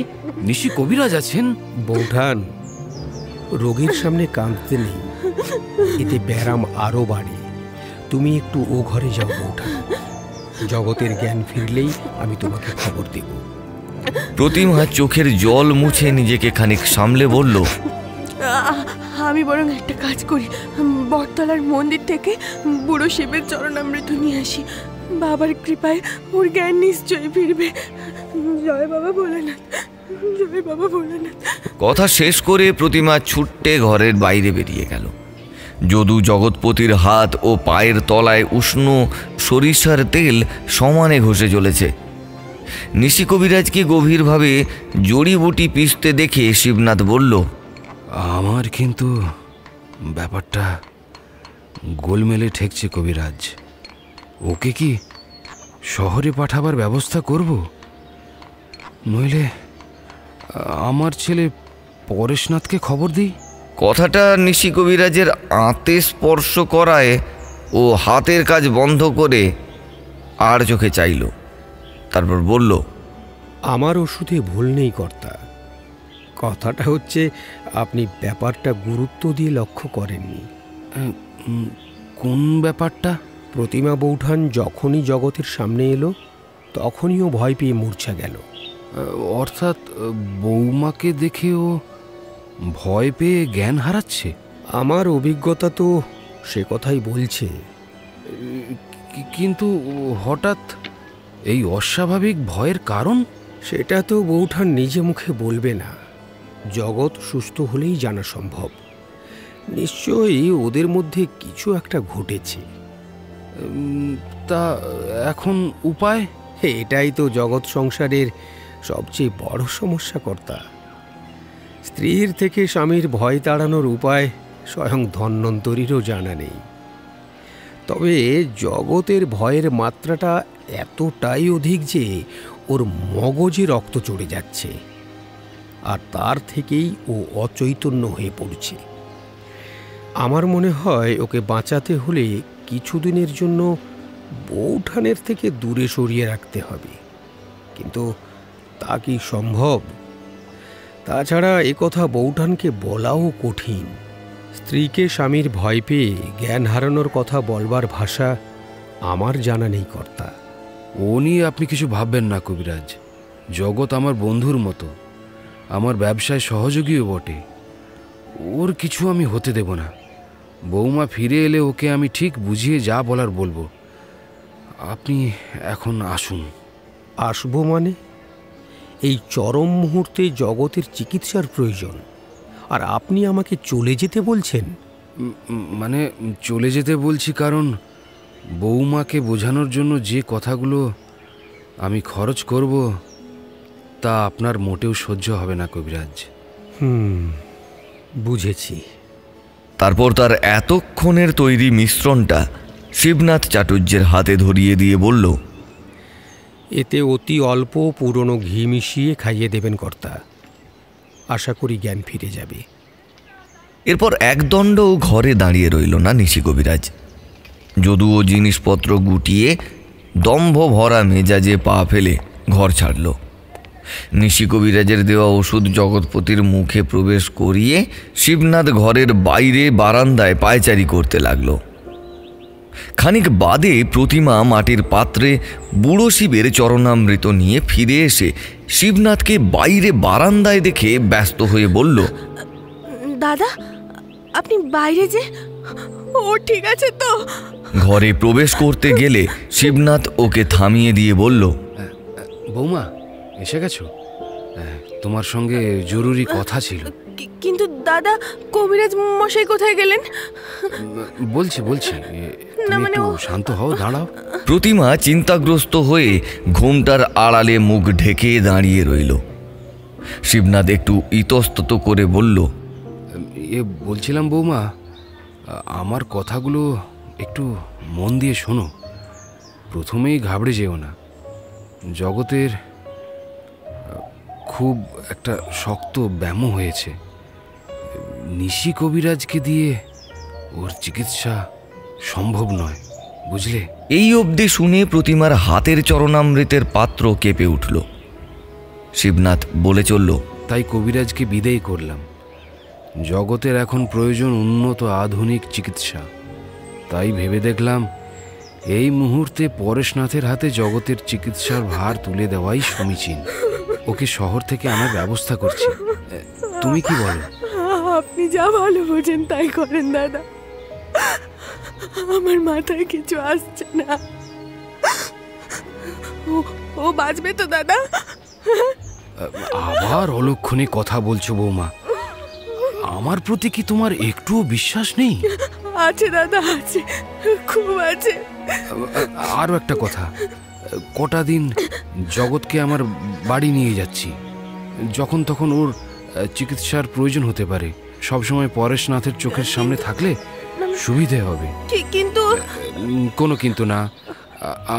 নিশি কবিরাজ আছেন। বৌঠান, রোগীর সামনে কাঁদতে নেই, এতে ব্যারাম আরো বাড়ে। তুমি একটু ও ঘরে যাও বৌঠান, জগতের জ্ঞান ফিরলেই আমি তোমাকে খবর দেব। প্রতিমা চোখের জল মুছে নিজেকে খানিক সামলে বলল, আমি বরং একটা কাজ করি, বটতলার মন্দির থেকে বুড়ো শিবের চরণামৃত নিয়ে আসি। বাবার কৃপায় ওর জ্ঞান নিশ্চয়ই ফিরবে। জয় বাবা ভোলানাথ, জয় বাবা ভোলানাথ। কথা শেষ করে প্রতিমা ছুট্টে ঘরের বাইরে বেরিয়ে গেল। যদু জগৎপতির হাত ও পায়ের তলায় উষ্ণ সরিষার তেল সমানে ঘষে চলেছে। নিশি কবিরাজকে গভীরভাবে জড়িবুটি পিষতে দেখে শিবনাথ বলল, আমার কিন্তু ব্যাপারটা গোলমেলে ঠেকছে কবিরাজ। ওকে কি শহরে পাঠাবার ব্যবস্থা করব, নইলে আমার ছেলে পরেশনাথকে খবর দিই? কথাটা নিশি কবিরাজের আঁতে স্পর্শ করায় ও হাতের কাজ বন্ধ করে আর চোখে চাইল। তারপর বলল, আমার ওষুধে ভুল নেই কর্তা। কথাটা হচ্ছে আপনি ব্যাপারটা গুরুত্ব দিয়ে লক্ষ্য করেননি। কোন ব্যাপারটা? প্রতিমা বৌঠান যখনই জগতের সামনে এলো তখনই ও ভয় পেয়ে মূর্ছা গেল। অর্থাৎ বৌমাকে দেখে ও ভয় পেয়ে জ্ঞান হারাচ্ছে? আমার অভিজ্ঞতা তো সে কথাই বলছে। কিন্তু হঠাৎ এই অস্বাভাবিক ভয়ের কারণ? সেটা তো বৌঠান নিজে মুখে বলবে না, জগৎ সুস্থ হলেই জানা সম্ভব। নিশ্চয়ই ওদের মধ্যে কিছু একটা ঘটেছে। তা এখন উপায়? এটাই তো জগৎ সংসারের সবচেয়ে বড় সমস্যা কর্তা। স্ত্রীর থেকে স্বামীর ভয় তাড়ানোর উপায় স্বয়ং ধন্বন্তরীরও জানা নেই। তবে জগতের ভয়ের মাত্রাটা এতটাই অধিক যে ওর মগজে রক্ত চড়ে যাচ্ছে, আর তার থেকেই ও অচৈতন্য হয়ে পড়ছে। আমার মনে হয় ওকে বাঁচাতে হলে কিছুদিনের জন্য বৌঠানের থেকে দূরে সরিয়ে রাখতে হবে। কিন্তু তা কি সম্ভব? তাছাড়া একথা বৌঠানকে বলাও কঠিন। স্ত্রীকে স্বামীর ভয় পেয়ে জ্ঞান হারানোর কথা বলবার ভাষা আমার জানা নেই কর্তা। ও নিয়ে আপনি কিছু ভাববেন না কবিরাজ। জগৎ আমার বন্ধুর মতো, আমার ব্যবসায় সহযোগীও বটে। ওর কিছু আমি হতে দেব না। বৌমা ফিরে এলে ওকে আমি ঠিক বুঝিয়ে যা বলার বলবো। আপনি এখন আসুন। আসবো মানে? এই চরম মুহূর্তে জগতের চিকিৎসার প্রয়োজন, আর আপনি আমাকে চলে যেতে বলছেন? মানে চলে যেতে বলছি কারণ বৌমাকে বোঝানোর জন্য যে কথাগুলো আমি খরচ করব তা আপনার মোটেও সহ্য হবে না কবিরাজ। বুঝেছি। তারপর তার এতক্ষণের তৈরি মিশ্রণটা শিবনাথ চাটুর্যের হাতে ধরিয়ে দিয়ে বলল, এতে অতি অল্প পুরনো ঘি মিশিয়ে খাইয়ে দেবেন কর্তা, আশা করি জ্ঞান ফিরে যাবে। এরপর একদণ্ডও ঘরে দাঁড়িয়ে রইল না নিশি কবিরাজ। যদুও জিনিসপত্র গুটিয়ে দম্ভ ভরা মেজাজে পা ফেলে ঘর ছাড়ল। নিশি কবিরাজের দেওয়া ওষুধ জগৎপতির মুখে প্রবেশ করিয়ে শিবনাথ ঘরের বাইরে বারান্দায় পায়চারি করতে লাগল। খানিক বাদে প্রতিমা মাটির পাত্রে বুড়ো শিবের চরণামৃত নিয়ে ফিরে এসে শিবনাথকে বাইরে বারান্দায় দেখে ব্যস্ত হয়ে বলল, দাদা, আপনি বাইরে যে, ও ঠিক আছে তো? ঘরে প্রবেশ করতে গেলে শিবনাথ ওকে থামিয়ে দিয়ে বলল, বৌমা এসে গেছো? তোমার সঙ্গে জরুরি কথা ছিল। কিন্তু দাদা, কবিরাজ মশাই কোথায় গেলেন? বলছি তুমি একটু শান্ত হও, দাঁড়াও। প্রতিমা চিন্তাগ্রস্ত হয়ে ঘোমটার আড়ালে মুখ ঢেকে দাঁড়িয়ে রইল। শিবনাথ একটু ইতস্তত করে বলল, বলছিলাম বৌমা, আমার কথাগুলো একটু মন দিয়ে শোনো। প্রথমেই ঘাবড়ে যেও না। জগতের খুব একটা শক্ত ব্যামো হয়েছে। নিশি কবিরাজকে দিয়ে ওর চিকিৎসা সম্ভব নয়, বুঝলে? এই অবধি শুনে প্রতিমার হাতের চরণামৃতের পাত্র কেঁপে উঠল। শিবনাথ বলে চলল, তাই কবিরাজকে বিদায় করলাম। জগতের এখন প্রয়োজন উন্নত আধুনিক চিকিৎসা। তাই ভেবে দেখলাম এই মুহূর্তে পরেশনাথের হাতে জগতের চিকিৎসার ভার তুলে দেওয়াই সমীচীন। ওকে শহর থেকে আনার ব্যবস্থা করছি। তুমি কি বলো? আপনি যা ভালো বোঝেন তাই করেন দাদা। আমার মাথায় কিছু আসছে না। ও বাঁচবে তো দাদা? আবার অলক্ষণে কথা বলছো বৌমা। আমার প্রতি কি তোমার একটুও বিশ্বাস নেই? আছে দাদা, আছে, খুব আছে। আরও একটা কথা, কটা দিন জগৎকে আমার বাড়ি নিয়ে যাচ্ছি। যখন তখন ওর চিকিৎসার প্রয়োজন হতে পারে। সবসময় পরেশনাথের চোখের সামনে থাকলে সুবিধে হবে। কিন্তু কোনো কিন্তু না।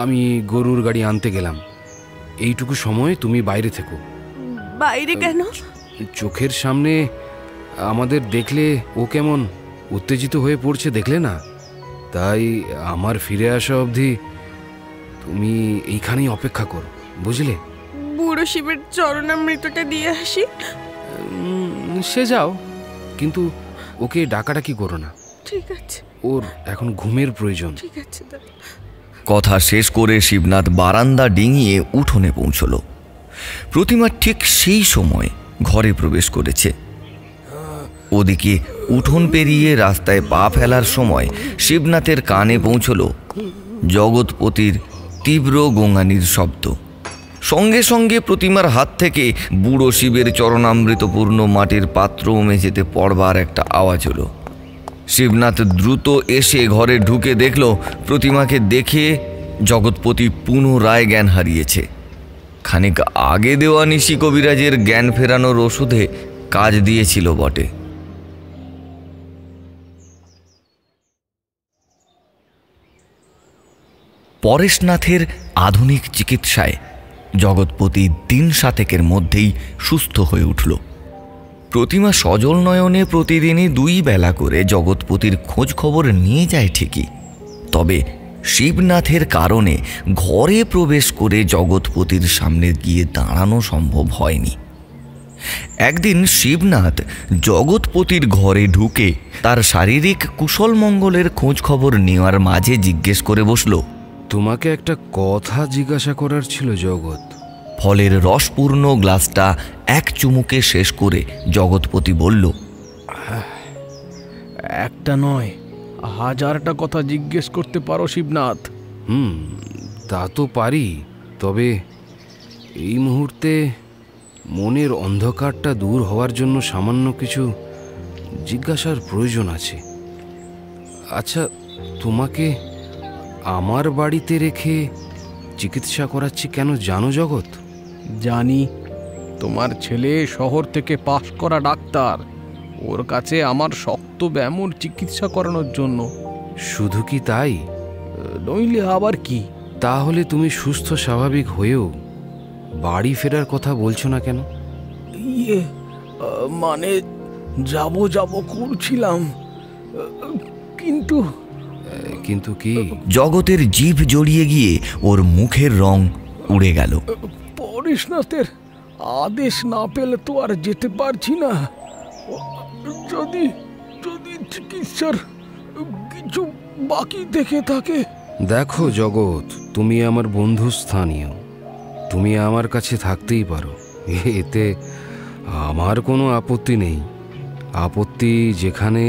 আমি গরুর গাড়ি আনতে গেলাম। এইটুকু সময় তুমি বাইরে থেকো। বাইরে কেন? চোখের সামনে আমাদের দেখলে ও কেমন উত্তেজিত হয়ে পড়ছে, দেখলে না? তাই আমার ফিরে আসা অবধি তুমি এইখানেই অপেক্ষা করো, বুঝলে? বুড়ো শিবের চরণামৃতটা দিয়ে আসি। সে যাও, কিন্তু ওকে ডাকাডাকি করো না। ঠিক আছে। ওর এখন ঘুমের প্রয়োজন। ঠিক আছে দাদা। কথা শেষ করে শিবনাথ বারান্দা ডিঙিয়ে উঠোনে পৌঁছল। প্রতিমা ঠিক সেই সময় ঘরে প্রবেশ করেছে। ওদিকে উঠোন পেরিয়ে রাস্তায় পা ফেলার সময় শিবনাথের কানে পৌঁছল জগৎপতির তীব্র গোঙানির শব্দ। সঙ্গে সঙ্গে প্রতিমার হাত থেকে বুড়ো শিবের চরণামৃতপূর্ণ মাটির পাত্র মেঝেতে পড়বার একটা আওয়াজ হলো। শিবনাথ দ্রুত এসে ঘরে ঢুকে দেখল প্রতিমাকে দেখে জগৎপতি পুনরায় জ্ঞান হারিয়েছে। খানিক আগে দেওয়া নিশি কবিরাজের জ্ঞান ফেরানোর ওষুধে কাজ দিয়েছিল বটে। পরেশনাথের আধুনিক চিকিৎসায় জগৎপতি দিন 7 মধ্যেই সুস্থ হয়ে উঠল। প্রতিমা সজল নয়নে প্রতিদিনই 2 বেলা করে জগৎপতির খোঁজ খবর নিয়ে যায় ঠিকই, তবে শিবনাথের কারণে ঘরে প্রবেশ করে জগৎপতির সামনে গিয়ে দাঁড়ানো সম্ভব হয়নি। একদিন শিবনাথ জগৎপতির ঘরে ঢুকে তার শারীরিক কুশলমঙ্গলের খোঁজ খবর নেওয়ার মাঝে জিজ্ঞেস করে বসল, তোমাকে একটা কথা জিজ্ঞাসা করার ছিল জগৎ। ফলের রসপূর্ণ গ্লাসটা এক চুমুকে শেষ করে জগৎপতি বলল, একটা নয়, 1000টা কথা জিজ্ঞেস করতে পারো শিবনাথ। তা তো পারি, তবে এই মুহূর্তে মনের অন্ধকারটা দূর হওয়ার জন্য সামান্য কিছু জিজ্ঞাসার প্রয়োজন আছে। আচ্ছা, তোমাকে আমার বাড়িতে রেখে চিকিৎসা করাচ্ছি কেন জানো জগৎ? জানি, তোমার ছেলে শহর থেকে পাশ করা ডাক্তার। ওর কাছে আমার শক্ত ব্যামোর চিকিৎসা করানোর জন্য। শুধু কি তাই? নইলে আবার কি? তাহলে তুমি সুস্থ স্বাভাবিক হয়েও বাড়ি ফেরার কথা বলছো না কেন? মানে যাব করছিলাম, কিন্তু কিন্তু কি? জগতের জিভ জড়িয়ে গিয়ে ওর মুখের রং উড়ে গেল। পরেশনাথের আদেশ না পেলে তো আর যেতে পারছি না। যদি চিকিৎসার কিছু বাকি থেকে থাকে। দেখো জগৎ, তুমি আমার বন্ধু স্থানীয়, তুমি আমার কাছে থাকতেই পারো, এতে আমার কোনো আপত্তি নেই। আপত্তি যেখানে,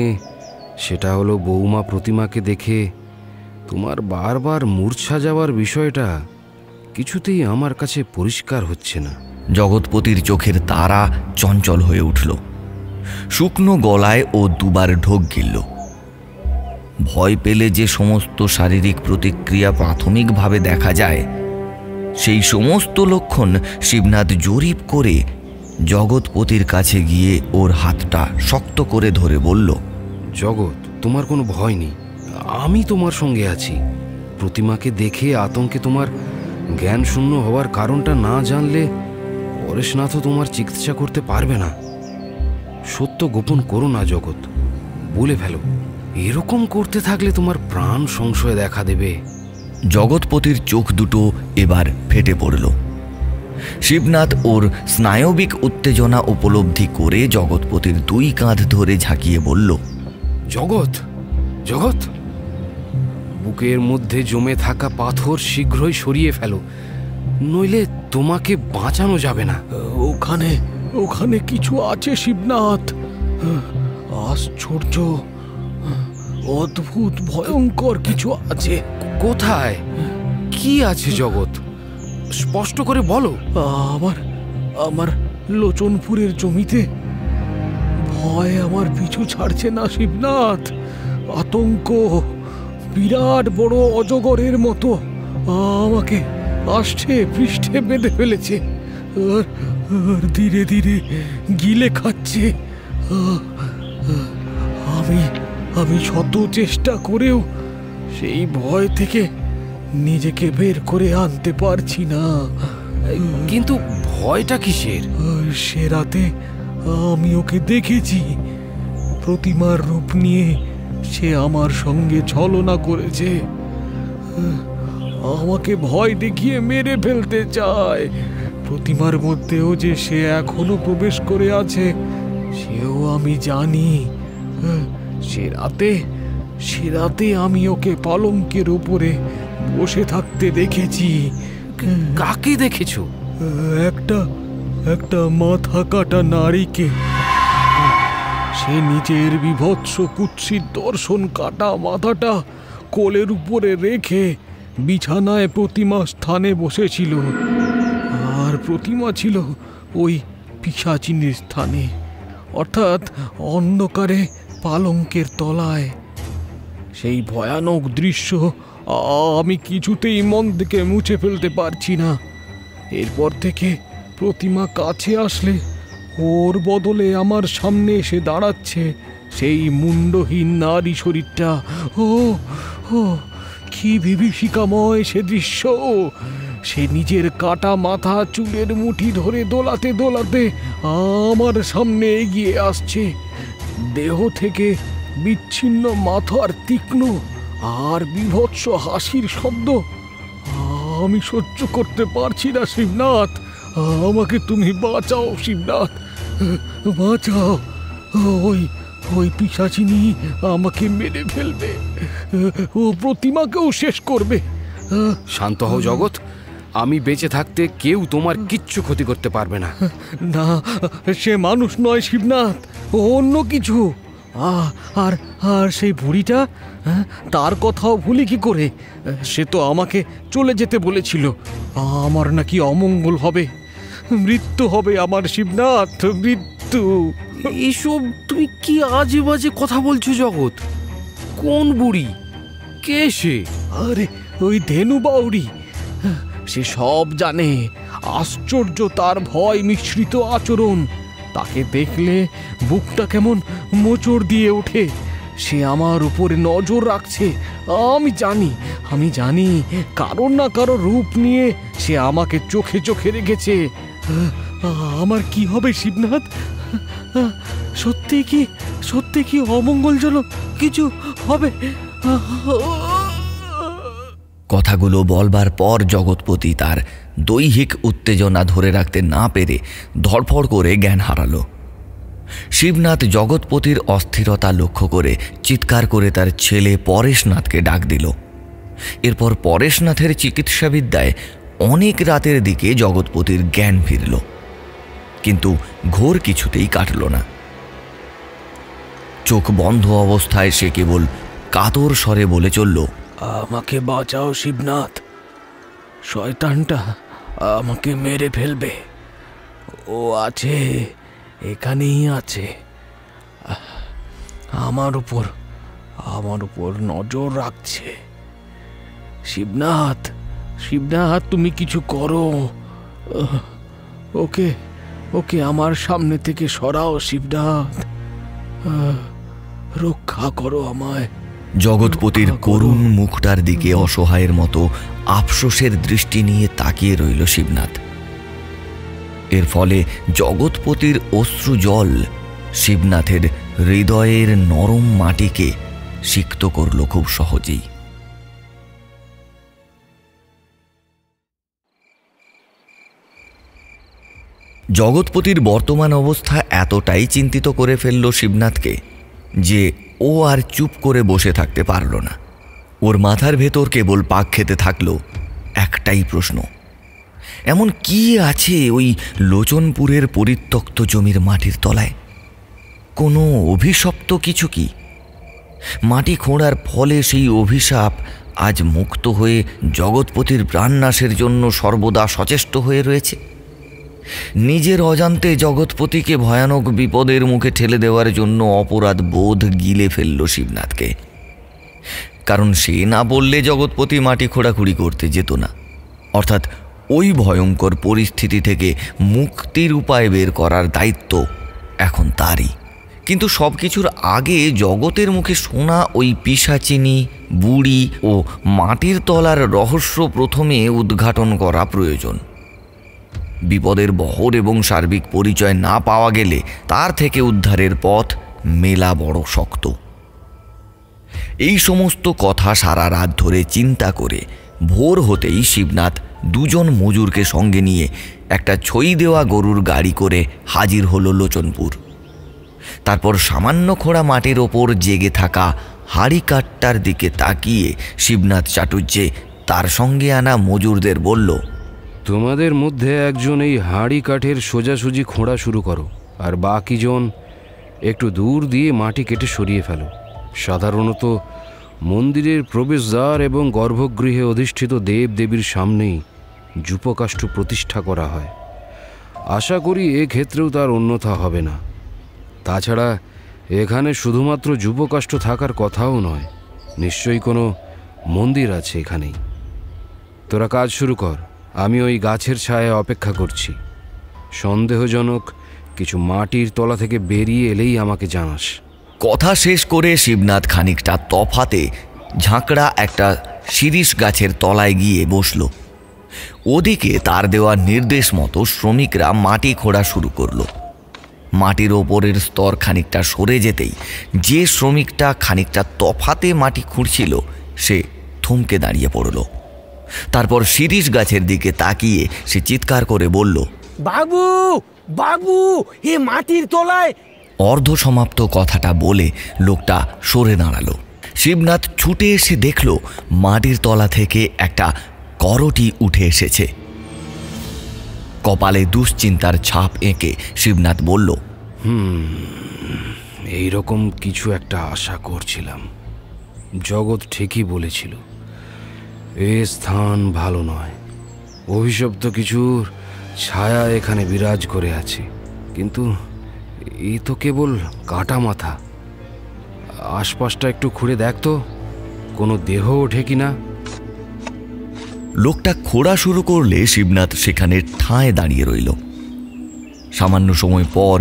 সেটা হলো বৌমা প্রতিমাকে দেখে তোমার বারবার মূর্ছা যাওয়ার বিষয়টা কিছুতেই আমার কাছে পরিষ্কার হচ্ছে না। জগৎপতির চোখের তারা চঞ্চল হয়ে উঠল। শুকনো গলায় ও দুবার ঢোক গিলল। ভয় পেলে যে সমস্ত শারীরিক প্রতিক্রিয়া প্রাথমিকভাবে দেখা যায়, সেই সমস্ত লক্ষণ শিবনাথ জরিপ করে জগৎপতির কাছে গিয়ে ওর হাতটা শক্ত করে ধরে বলল, জগৎ, তোমার কোনো ভয় নেই, আমি তোমার সঙ্গে আছি। প্রতিমাকে দেখে আতঙ্কে তোমার জ্ঞান শূন্য হওয়ার কারণটা না জানলে পরেশনাথও তোমার চিকিৎসা করতে পারবে না। সত্য গোপন করো না জগৎ, বলে ফেলো। এরকম করতে থাকলে তোমার প্রাণ সংশয় দেখা দেবে। জগৎপতির চোখ দুটো এবার ফেটে পড়ল। শিবনাথ ওর স্নায়বিক উত্তেজনা উপলব্ধি করে জগৎপতির দুই কাঁধ ধরে ঝাঁকিয়ে বলল, জগৎ, জগৎ, বুকের মধ্যে জমে থাকা পাথর শীঘ্রই সরিয়ে ফেলো, নইলে তোমাকে বাঁচানো যাবে না। ওখানে ওখানে কিছু আছে শিবনাথ, আশ্চর্য, অদ্ভুত, ভয়ঙ্কর কিছু আছে। কোথায়? কি আছে জগৎ? স্পষ্ট করে বলো। আমার লোচনপুরের জমিতে। ভয় আমার পিছু ছাড়ছে না শিবনাথ। আতঙ্ক বিরাট বড় অজগরের মতো আমাকে আষ্টে পৃষ্ঠে বেঁধে ফেলেছে, আর ধীরে ধীরে গিলে খাচ্ছে। আমি শত চেষ্টা করেও সেই ভয় থেকে নিজেকে বের করে আনতে পারছি না। কিন্তু ভয়টা কিসের? সে রাতে আমি ওকে দেখেছি, প্রতিমার রূপ নিয়ে সে আমার সঙ্গে ছলনা করেছে। আমাকে ভয় দেখিয়ে মেরে ফেলতে চায়। প্রতিমার মধ্যেও যে সে এখনো প্রবেশ করে আছে সেও আমি জানি। সে রাতে আমি ওকে পালঙ্কের উপরে বসে থাকতে দেখেছি। কাকে দেখেছো? একটা মাথা কাটা নারীকে। সে নিজের বিভৎস কুৎসিত দর্শন কাটা মাথাটা কোলের উপরে রেখে বিছানায় প্রতিমা স্থানে বসেছিল, আর প্রতিমা ছিল ওই পিশাচিনীর স্থানে, অর্থাৎ অন্ধকারে পালঙ্কের তলায়। সেই ভয়ানক দৃশ্য আমি কিছুতেই মন থেকে মুছে ফেলতে পারছি না। এরপর থেকে প্রতিমা কাছে আসলে ওর বদলে আমার সামনে এসে দাঁড়াচ্ছে সেই মুন্ডহীন নারী শরীরটা। ও কি বিভীষিকাময় সে দৃশ্য! সে নিজের কাটা মাথা চুলের মুঠি ধরে দোলাতে দোলাতে আমার সামনে এগিয়ে আসছে। দেহ থেকে বিচ্ছিন্ন মাথার তীক্ষ্ণ আর বিভৎস হাসির শব্দ আমি সহ্য করতে পারছি না। শিবনাথ, আমাকে তুমি বাঁচাও। শিবনাথ, বাঁচাও। ওই পিশাচিনী আমাকে মেরে ফেলবে, ও প্রতিমাকেও শেষ করবে। শান্ত হও জগৎ, আমি বেঁচে থাকতে কেউ তোমার কিচ্ছু ক্ষতি করতে পারবে না। না, সে মানুষ নয় শিবনাথ, ও অন্য কিছু। আর সেই বুড়িটা, তার কথাও ভুলি কি করে? সে তো আমাকে চলে যেতে বলেছিল। আমার নাকি অমঙ্গল হবে, মৃত্যু হবে আমার। শিবনাথ, মৃত্যু। এইসব তুমি কি আজে বাজে কথা বলছো জগৎ? কোন বুড়ি? কে সে? আরে ওই ধেনু বাউরি, সে সব জানে। আশ্চর্য তার ভয় মিশ্রিত আচরণ। তাকে দেখলে বুকটা কেমন মোচড় দিয়ে ওঠে। সে আমার উপরে নজর রাখছে। আমি জানি কারোর না কারো রূপ নিয়ে সে আমাকে চোখে চোখে রেখেছে। আমার কি হবে শিবনাথ? সত্যি কি অমঙ্গলজনক কিছু হবে? কথাগুলো বলবার পর জগৎপতি তার দৈহিক উত্তেজনা ধরে রাখতে না পেরে ধড়ফড় করে জ্ঞান হারালো। শিবনাথ জগৎপতির অস্থিরতা লক্ষ্য করে চিৎকার করে তার ছেলে পরেশনাথকে ডাক দিল। এরপর পরেশনাথের চিকিৎসাবিদ্যায় অনেক রাতের দিকে জগৎপতির জ্ঞান ফিরল, কিন্তু ঘোর কিছুতেই কাটল না। চোখ বন্ধ অবস্থায় সে কেবল কাতর স্বরে বলে চলল, আমাকে বাঁচাও শিবনাথ, শয়তানটা আমাকে মেরে ফেলবে। ও আছে, এখানেই আছে, আমার উপর নজর রাখছে। শিবনাথ, তুমি কিছু করো। ওকে আমার সামনে থেকে সরাও শিবনাথ, রক্ষা করো আমায়। জগৎপতির করুণ মুখটার দিকে অসহায়ের মতো আফসোসের দৃষ্টি নিয়ে তাকিয়ে রইল শিবনাথ। এর ফলে জগৎপতির অশ্রু জল শিবনাথের হৃদয়ের নরম মাটিকে সিক্ত করল খুব সহজেই। জগৎপতির বর্তমান অবস্থা এতটাই চিন্তিত করে ফেলল শিবনাথকে যে ও আর চুপ করে বসে থাকতে পারল না। ওর মাথার ভেতর কেবল পাক খেতে থাকল একটাই প্রশ্ন, এমন কি আছে ওই লোচনপুরের পরিত্যক্ত জমির মাটির তলায়? কোনো অভিশপ্ত কিছু কি? মাটি খোঁড়ার ফলে সেই অভিশাপ আজ মুক্ত হয়ে জগৎপতির প্রাণনাশের জন্য সর্বদা সচেষ্ট হয়ে রয়েছে। নিজের অজান্তে জগৎপতিকে ভয়ানক বিপদের মুখে ঠেলে দেওয়ার জন্য অপরাধ বোধ গিলে ফেলল শিবনাথকে। কারণ সে না বললে জগৎপতি মাটি খোঁড়াখুড়ি করতে যেত না। অর্থাৎ ওই ভয়ঙ্কর পরিস্থিতি থেকে মুক্তির উপায় বের করার দায়িত্ব এখন তারই। কিন্তু সব কিছুর আগে জগতের মুখে শোনা ওই পিশাচিনী, বুড়ি ও মাটির তলার রহস্য প্রথমে উদ্ঘাটন করা প্রয়োজন। বিপদের বহর এবং সার্বিক পরিচয় না পাওয়া গেলে তার থেকে উদ্ধারের পথ মেলা বড় শক্ত। এই সমস্ত কথা সারা রাত ধরে চিন্তা করে ভোর হতেই শিবনাথ দুজন মজুরকে সঙ্গে নিয়ে একটা ছই দেওয়া গরুর গাড়ি করে হাজির হলো লোচনপুর। তারপর সামান্য খোঁড়া মাটির ওপর জেগে থাকা হাড়ি কাঠটার দিকে তাকিয়ে শিবনাথ চাটুর্যে তার সঙ্গে আনা মজুরদের বলল, তোমাদের মধ্যে একজন এই হাঁড়ি কাঠের সোজাসুজি খোঁড়া শুরু করো, আর বাকিজন একটু দূর দিয়ে মাটি কেটে সরিয়ে ফেলো। সাধারণত মন্দিরের প্রবেশদ্বার এবং গর্ভগৃহে অধিষ্ঠিত দেব দেবীর সামনেই যূপকাষ্ঠ প্রতিষ্ঠা করা হয়। আশা করি এক্ষেত্রেও তার অন্যথা হবে না। তাছাড়া এখানে শুধুমাত্র যূপকাষ্ঠ থাকার কথাও নয়, নিশ্চয়ই কোনো মন্দির আছে এখানেই। তোরা কাজ শুরু কর, আমি ওই গাছের ছায়ায় অপেক্ষা করছি। সন্দেহজনক কিছু মাটির তলা থেকে বেরিয়ে এলেই আমাকে জানাস। কথা শেষ করে শিবনাথ খানিকটা তফাতে ঝাঁকড়া একটা শিরীষ গাছের তলায় গিয়ে বসল। ওদিকে তার দেওয়া নির্দেশ মতো শ্রমিকরা মাটি খোঁড়া শুরু করলো। মাটির ওপরের স্তর খানিকটা সরে যেতেই যে শ্রমিকটা খানিকটা তফাতে মাটি খুঁড়ছিল সে থমকে দাঁড়িয়ে পড়ল। তারপর শিরীষ গাছের দিকে তাকিয়ে সে চিৎকার করে বলল, বাবু বাবু, এ মাটির তলায়। অর্ধসমাপ্ত কথাটা বলে লোকটা সরে দাঁড়ালো। শিবনাথ ছুটে এসে দেখল মাটির তলা থেকে একটা করটি উঠে এসেছে। কপালে দুশ্চিন্তার ছাপ এঁকে শিবনাথ বলল, এইরকম কিছু একটা আশা করছিলাম। জগৎ ঠিকই বলেছিল, এ স্থান ভালো নয়। অভিশপ্ত কিছুর ছায়া এখানে বিরাজ করে আছে। কিন্তু এই তো কেবল কাটা মাথা। আশপাশটা একটু খুঁড়ে দেখ তো, কোনো দেহ ওঠে কিনা। লোকটা খোঁড়া শুরু করলে শিবনাথ সেখানে ঠায় দাঁড়িয়ে রইল। সামান্য সময় পর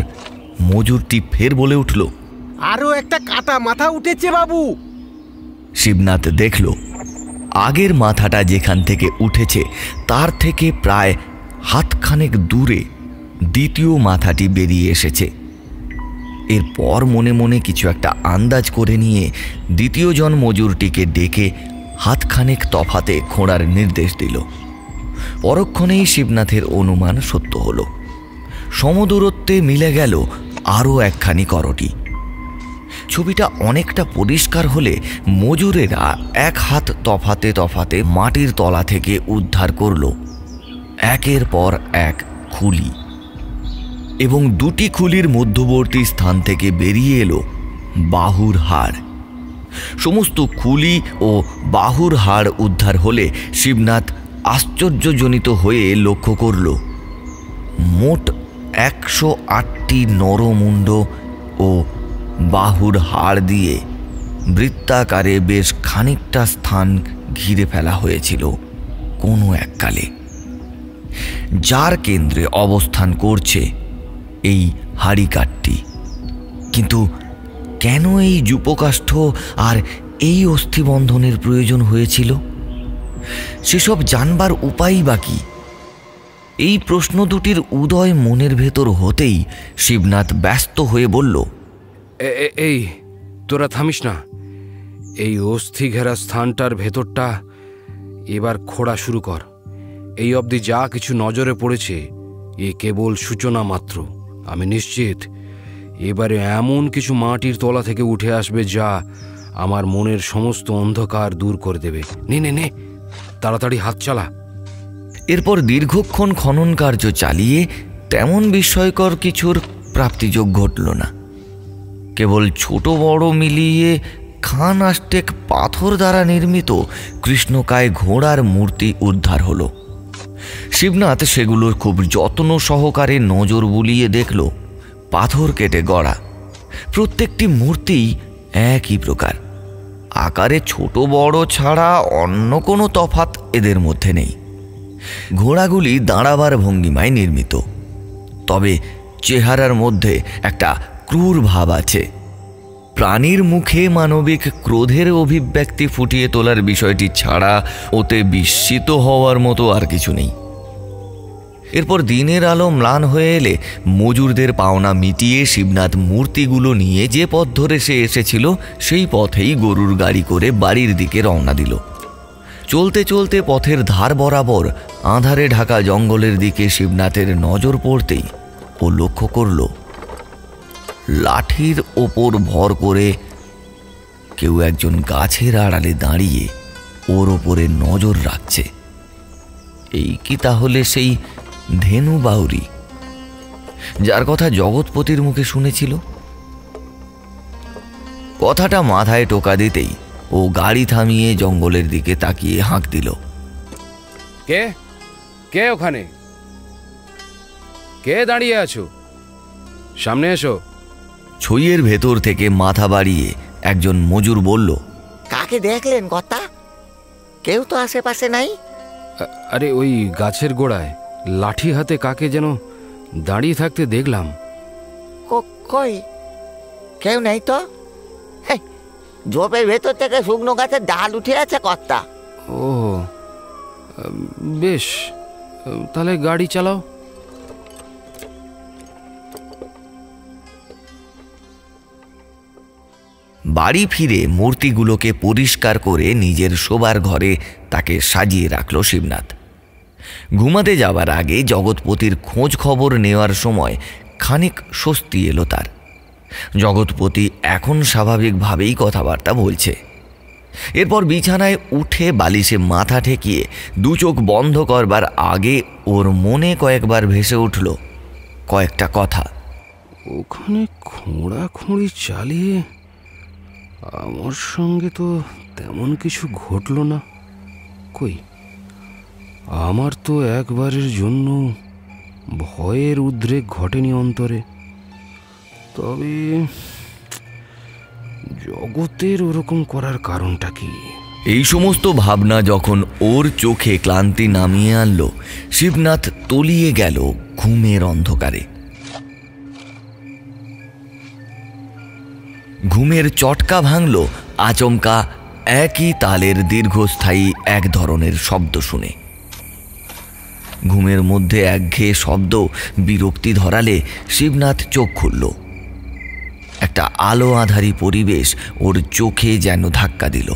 মজুরটি ফের বলে উঠল, আরো একটা কাটা মাথা উঠেছে বাবু। শিবনাথ দেখল আগের মাথাটা যেখান থেকে উঠেছে তার থেকে প্রায় হাতখানেক দূরে দ্বিতীয় মাথাটি বেরিয়ে এসেছে। এরপর মনে মনে কিছু একটা আন্দাজ করে নিয়ে দ্বিতীয় জন মজুরটিকে ডেকে হাতখানেক তফাতে খোঁড়ার নির্দেশ দিল। পরক্ষণেই শিবনাথের অনুমান সত্য হল। সমদূরত্বে মিলে গেল আরও একখানি করটি। ছবিটা অনেকটা পরিষ্কার হলে মজুরেরা এক হাত তফাতে তফাতে মাটির তলা থেকে উদ্ধার করল একের পর এক খুলি, এবং দুটি খুলির মধ্যবর্তী স্থান থেকে বেরিয়ে এলো বাহুর হাড়। সমস্ত খুলি ও বাহুর হাড় উদ্ধার হলে শিবনাথ আশ্চর্যজনিত হয়ে লক্ষ্য করল মোট 108টি নরমুণ্ড ও বাহুর হাড় দিয়ে বৃত্তাকারে বেশ খানিকটা স্থান ঘিরে ফেলা হয়েছিল কোনো এককালে, যার কেন্দ্রে অবস্থান করছে এই হাড়িকাঠটি। কিন্তু কেন এই যূপকাষ্ঠ আর এই অস্থিবন্ধনের প্রয়োজন হয়েছিল, সেসব জানবার উপায় বা কি? এই প্রশ্ন দুটির উদয় মনের ভেতর হতেই শিবনাথ ব্যস্ত হয়ে বলল, এই তোরা থামিস না। এই অস্থি ঘেরা স্থানটার ভেতরটা এবার খোঁড়া শুরু কর। এই অবধি যা কিছু নজরে পড়েছে এ কেবল সূচনা মাত্র। আমি নিশ্চিত এবারে এমন কিছু মাটির তলা থেকে উঠে আসবে যা আমার মনের সমস্ত অন্ধকার দূর করে দেবে। নে নে নে, তাড়াতাড়ি হাত চালা। এরপর দীর্ঘক্ষণ খনন কার্য চালিয়ে তেমন বিস্ময়কর কিছুর প্রাপ্তিযোগ ঘটল না। কেবল ছোট বড় মিলিয়ে খান আষ্টেক পাথর দ্বারা নির্মিত কৃষ্ণকায় ঘোড়ার মূর্তি উদ্ধার হল। শিবনাথ সেগুলোর খুব যত্ন সহকারে নজর বুলিয়ে দেখল পাথর কেটে গড়া। প্রত্যেকটি মূর্তি একই প্রকার, আকারে ছোট বড় ছাড়া অন্য কোনো তফাৎ এদের মধ্যে নেই। ঘোড়াগুলি দাঁড়াবার ভঙ্গিমায় নির্মিত, তবে চেহারার মধ্যে একটা ক্রূর ভাব আছে। প্রাণীর মুখে মানবিক ক্রোধের অভিব্যক্তি ফুটিয়ে তোলার বিষয়টি ছাড়া ওতে বিস্মিত হওয়ার মতো আর কিছু নেই। এরপর দিনের আলো ম্লান হয়ে এলে মজুরদের পাওনা মিটিয়ে শিবনাথ মূর্তিগুলো নিয়ে যে পথ ধরে সে এসেছিল সেই পথেই গরুর গাড়ি করে বাড়ির দিকে রওনা দিল। চলতে চলতে পথের ধার বরাবর আঁধারে ঢাকা জঙ্গলের দিকে শিবনাথের নজর পড়তেই ও লক্ষ্য করল লাঠির ওপর ভর করে কেউ একজন গাছের আড়ালে দাঁড়িয়ে ওর ওপরে নজর রাখছে। এই কি তাহলে সেই ধেনু বাউরি যার কথা জগৎপতির মুখে শুনেছিল? কথাটা মাথায় টোকা দিতেই ও গাড়ি থামিয়ে জঙ্গলের দিকে তাকিয়ে হাঁক দিল, কে কে ওখানে? কে দাঁড়িয়ে আছো? সামনে এসো। ছইয়ের ভেতর থেকে মাথা বাড়িয়ে একজন মজুর বলল, কাকে দেখলেন কর্তা? কেউ তো আশেপাশে নাই। আরে ওই গাছের গোড়ায় লাঠি হাতে কাকে যেন দাঁড়িয়ে থাকতে দেখলাম। কই কেউ নেই তো। ঝোপের ভেতর থেকে শুকনো গাছের ডাল উঠে আছে কর্তা। ও বেশ, তাহলে গাড়ি চালাও। বাড়ি ফিরে মূর্তিগুলোকে পরিষ্কার করে নিজের শোবার ঘরে তাকে সাজিয়ে রাখল শিবনাথ। ঘুমাতে যাবার আগে জগৎপতির খোঁজ খবর নেওয়ার সময় খানিক স্বস্তি এলো তার। জগৎপতি এখন স্বাভাবিকভাবেই কথাবার্তা বলছে। এরপর বিছানায় উঠে বালিশে মাথা ঠেকিয়ে দু চোখ বন্ধ করবার আগে ওর মনে কয়েকবার ভেসে উঠল কয়েকটা কথা। ওখানে খোঁড়াখুঁড়ি চালিয়ে আমার সঙ্গে তো তেমন কিছু ঘটল না। কই, আমার তো একবারের জন্য ভয়ের উদ্রেক ঘটেনি অন্তরে। তবে জগতের ওরকম করার কারণটা কি? এই সমস্ত ভাবনা যখন ওর চোখে ক্লান্তি নামিয়ে আনলো, শিবনাথ তলিয়ে গেল ঘুমের অন্ধকারে। ঘুমের চটকা ভাঙল আচমকা একই তালের দীর্ঘস্থায়ী এক ধরনের শব্দ শুনে। ঘুমের মধ্যে একঘেয়ে শব্দ বিরক্তি ধরালে শিবনাথ চোখ খুলল। একটা আলো আঁধারি পরিবেশ ওর চোখে যেন ধাক্কা দিল,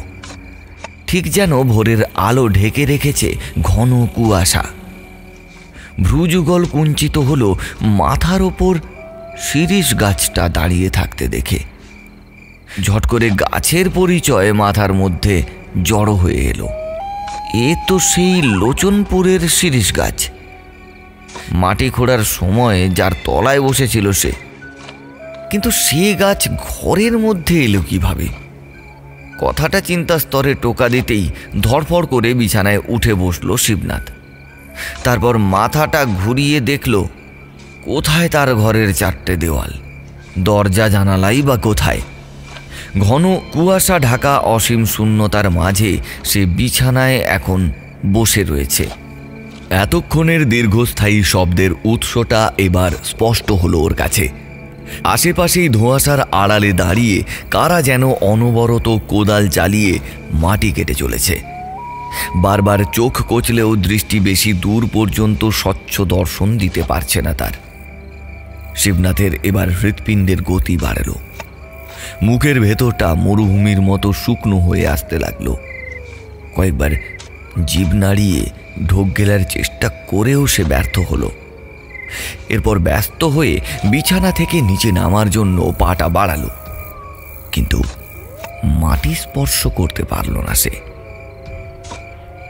ঠিক যেন ভোরের আলো ঢেকে রেখেছে ঘন কুয়াশা। ভ্রুযুগল কুঞ্চিত হলো মাথার ওপর শিরীষ গাছটা দাঁড়িয়ে থাকতে দেখে। ঝট করে গাছের পরিচয় মাথার মধ্যে জড়ো হয়ে এলো। এ তো সেই লোচনপুরের শিরীষ গাছ, মাটি খোঁড়ার সময় যার তলায় বসেছিল সে। কিন্তু সে গাছ ঘরের মধ্যে এলো কিভাবে? কথাটা চিন্তা স্তরে টোকা দিতেই ধড়ফড় করে বিছানায় উঠে বসল শিবনাথ। তারপর মাথাটা ঘুরিয়ে দেখল কোথায় তার ঘরের চারটে দেওয়াল, দরজা জানালাই বা কোথায়? ঘন কুয়াশা ঢাকা অসীম শূন্যতার মাঝে সে বিছানায় এখন বসে রয়েছে। এতক্ষণের দীর্ঘস্থায়ী শব্দের উৎসটা এবার স্পষ্ট হলো ওর কাছে। আশেপাশেই ধোঁয়াশার আড়ালে দাঁড়িয়ে কারা যেন অনবরত কোদাল চালিয়ে মাটি কেটে চলেছে। বারবার চোখ কচলেও দৃষ্টি বেশি দূর পর্যন্ত স্বচ্ছ দর্শন দিতে পারছে না তার। শিবনাথের এবার হৃৎপিণ্ডের গতি বাড়ল। মুখের ভেতরটা মরুভূমির মতো শুকনো হয়ে আসতে লাগলো। কয়েকবার জিভ নাড়িয়ে ঢোক গেলার চেষ্টা করেও সে ব্যর্থ হলো। এরপর ব্যস্ত হয়ে বিছানা থেকে নিচে নামার জন্য পাটা বাড়ালো, কিন্তু মাটি স্পর্শ করতে পারল না সে।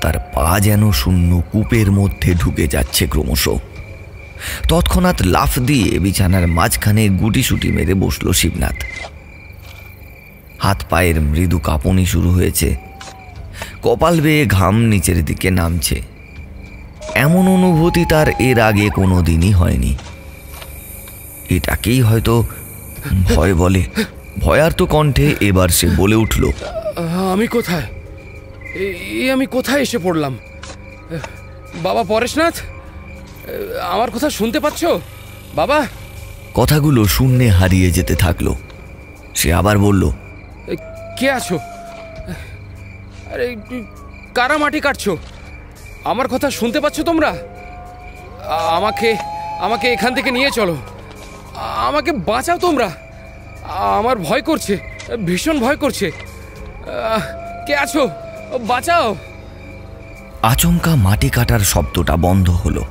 তার পা যেন শূন্য কূপের মধ্যে ঢুকে যাচ্ছে ক্রমশ। তৎক্ষণাৎ লাফ দিয়ে বিছানার মাঝখানে গুটিসুটি মেরে বসল শিবনাথ। হাত পায়ের মৃদু কাঁপুনি শুরু হয়েছে, কপাল বেয়ে ঘাম নিচের দিকে নামছে। এমন অনুভূতি তার এর আগে কোনো দিনই হয়নি। এটাকেই হয়তো ভয় বলে। ভয়ার্ত কণ্ঠে এবার সে বলে উঠল, আমি কোথায়? আমি কোথায় এসে পড়লাম? বাবা পরেশনাথ, আমার কথা শুনতে পাচ্ছ বাবা? কথাগুলো শূন্যে হারিয়ে যেতে থাকলো। সে আবার বলল, কে আছো? আরে কারা মাটি কাটছো? আমার কথা শুনতে পাচ্ছ তোমরা? আমাকে আমাকে এখান থেকে নিয়ে চলো, আমাকে বাঁচাও তোমরা। আমার ভয় করছে, ভীষণ ভয় করছে। কে আছো? বাঁচাও। আচমকা মাটি কাটার শব্দটা বন্ধ হলো।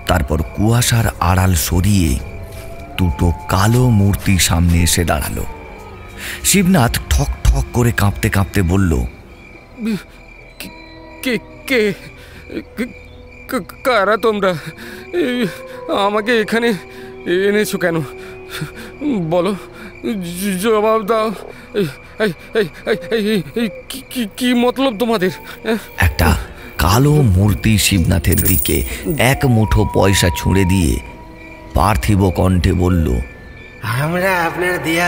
তারপর কুয়াশার আড়াল সরিয়ে দুটো কালো মূর্তি সামনে এসে দাঁড়ালো। শিবনাথ ঠক ঠক করে কাঁপতে কাঁপতে বলল, কে কে কারা তোমরা? আমাকে এখানে এনেছো কেন? বলো, জবাব দাও। কি মতলব তোমাদের? একটা কালো মূর্তি শিবনাথের দিকে এক মুঠো পয়সা ছুঁড়ে দিয়ে পার্থিব কণ্ঠে বলল, আমরা আপনার দেয়া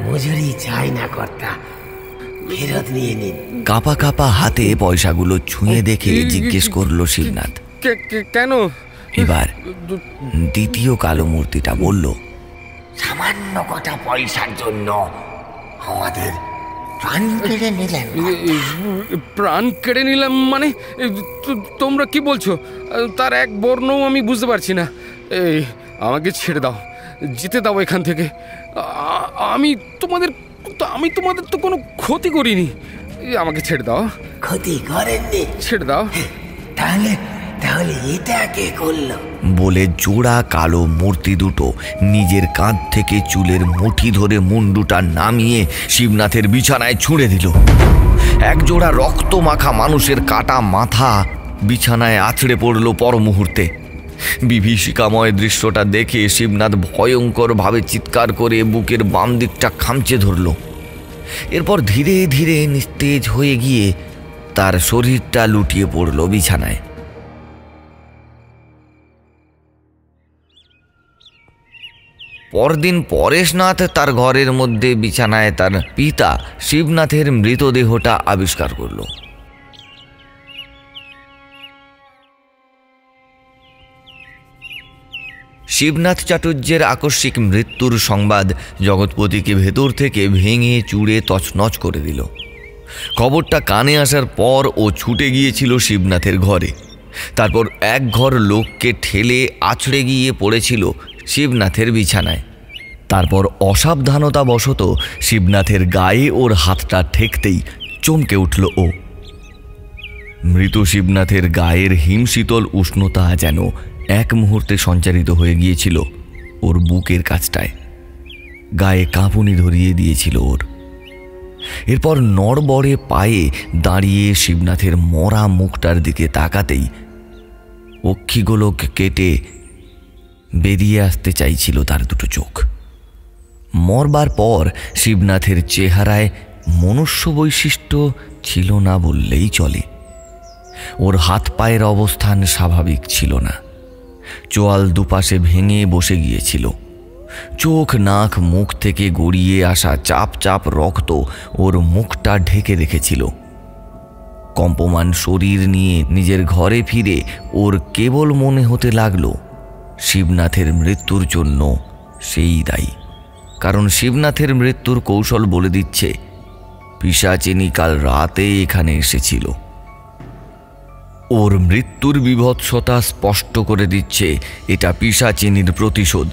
মজুরি চাই না কর্তা, ফেরত নিয়ে নিন। কাঁপা কাঁপা হাতে পয়সাগুলো ছুঁয়ে দেখে জিজ্ঞেস করলো শিবনাথ, কেন? এবার দ্বিতীয় কালো মূর্তিটা বলল, সামান্য কটা পয়সার জন্য আমাদের প্রাণ কেড়ে নিলেন। প্রাণ কেড়ে নিলাম মানে? তোমরা কি বলছো? তার এক বর্ণও আমি বুঝতে পারছি না। এই আমাকে ছেড়ে দাও, যেতে দাও এখান থেকে। আমি তোমাদের তো কোনো ক্ষতি করিনি। আমাকে ছেড়ে দাও। ক্ষতি করেননি? ছেড়ে দাও। তাহলে এটা কে করলো? বলে জোড়া কালো মূর্তি দুটো নিজের কাঁধ থেকে চুলের মুঠি ধরে মুন্ডুটা নামিয়ে শিবনাথের বিছানায় ছুঁড়ে দিল। এক জোড়া রক্ত মাখা মানুষের কাটা মাথা বিছানায় আছড়ে পড়ল পর মুহূর্তে। বিভীষিকাময় দৃশ্যটা দেখে শিবনাথ ভয়ঙ্কর ভাবে চিৎকার করে বুকের বাম দিকটা খামচে ধরল। এরপর ধীরে ধীরে নিস্তেজ হয়ে গিয়ে তার শরীরটা লুটিয়ে পড়ল বিছানায়। পরদিন পরেশনাথ তার ঘরের মধ্যে বিছানায় তার পিতা শিবনাথের মৃতদেহটা আবিষ্কার করল। শিবনাথ চাটুর্যের আকস্মিক মৃত্যুর সংবাদ জগৎপতিকে ভেতর থেকে ভেঙে চুড়ে তছনছ করে দিল। খবরটা কানে আসার পর ও ছুটে গিয়েছিল শিবনাথের ঘরে। তারপর এক ঘর লোককে ঠেলে আছড়ে গিয়ে পড়েছিল শিবনাথের বিছানায়। তারপর অসাবধানতাবশত শিবনাথের গায়ে ওর হাতটা ঠেকতেই চমকে উঠল ও। মৃত শিবনাথের গায়ের হিমশীতল উষ্ণতা যেন এক মুহূর্তে সঞ্চারিত হয়ে গিয়েছিল ওর বুকের কাছটায়। গায়ে কাঁপুনি ধরিয়ে দিয়েছিল ওর। এরপর নড়বড়ে পায়ে দাঁড়িয়ে শিবনাথের মরা মুখটার দিকে তাকাতেই অক্ষিগোলক কেটে বেরিয়ে আসতে চাইছিল তার দুটো চোখ। মরবার পর শিবনাথের চেহারায় মনুষ্য বৈশিষ্ট্য ছিল না বললেই চলে। ওর হাত পায়ের অবস্থান স্বাভাবিক ছিল না। চোয়াল দুপাশে ভেঙে বসে গিয়েছিল। চোখ নাক মুখ থেকে গড়িয়ে আসা চাপ চাপ রক্ত ওর মুখটা ঢেকে রেখেছিল। কম্পমান শরীর নিয়ে নিজের ঘরে ফিরে ওর কেবল মনে হতে লাগলো শিবনাথের মৃত্যুর জন্য সেই দায়ী। কারণ শিবনাথের মৃত্যুর কৌশল বলে দিচ্ছে পিশাচিনী কাল রাতে এখানে এসেছিল। ওর মৃত্যুর বিভৎসতা স্পষ্ট করে দিচ্ছে এটা পিশাচিনীর প্রতিশোধ।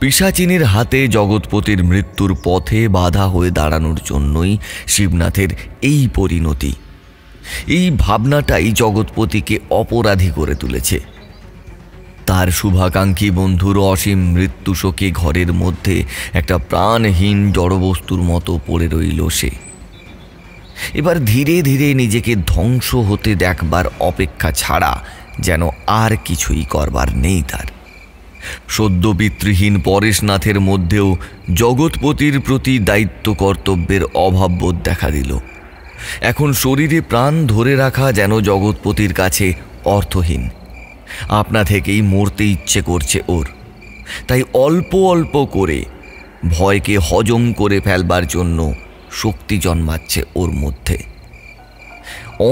পিশাচিনীর হাতে জগৎপতির মৃত্যুর পথে বাধা হয়ে দাঁড়ানোর জন্যই শিবনাথের এই পরিণতি। এই ভাবনাটাই জগৎপতিকে অপরাধী করে তুলেছে। তার শুভাকাঙ্ক্ষী বন্ধুর অসীম মৃত্যু শোকে ঘরের মধ্যে একটা প্রাণহীন জড়বস্তুর মতো পড়ে রইল সে। এবার ধীরে ধীরে নিজেকে ধ্বংস হতে দেখবার অপেক্ষা ছাড়া যেন আর কিছুই করবার নেই তার। সদ্য পিতৃহীন পরেশনাথের মধ্যেও জগৎপতির প্রতি দায়িত্ব কর্তব্যের অভাববোধ দেখা দিল। এখন শরীরে প্রাণ ধরে রাখা যেন জগৎপতির কাছে অর্থহীন। আপনা থেকেই মরতে ইচ্ছে করছে ওর। তাই অল্প অল্প করে ভয়কে হজম করে ফেলবার জন্য শক্তি জন্মাচ্ছে ওর মধ্যে।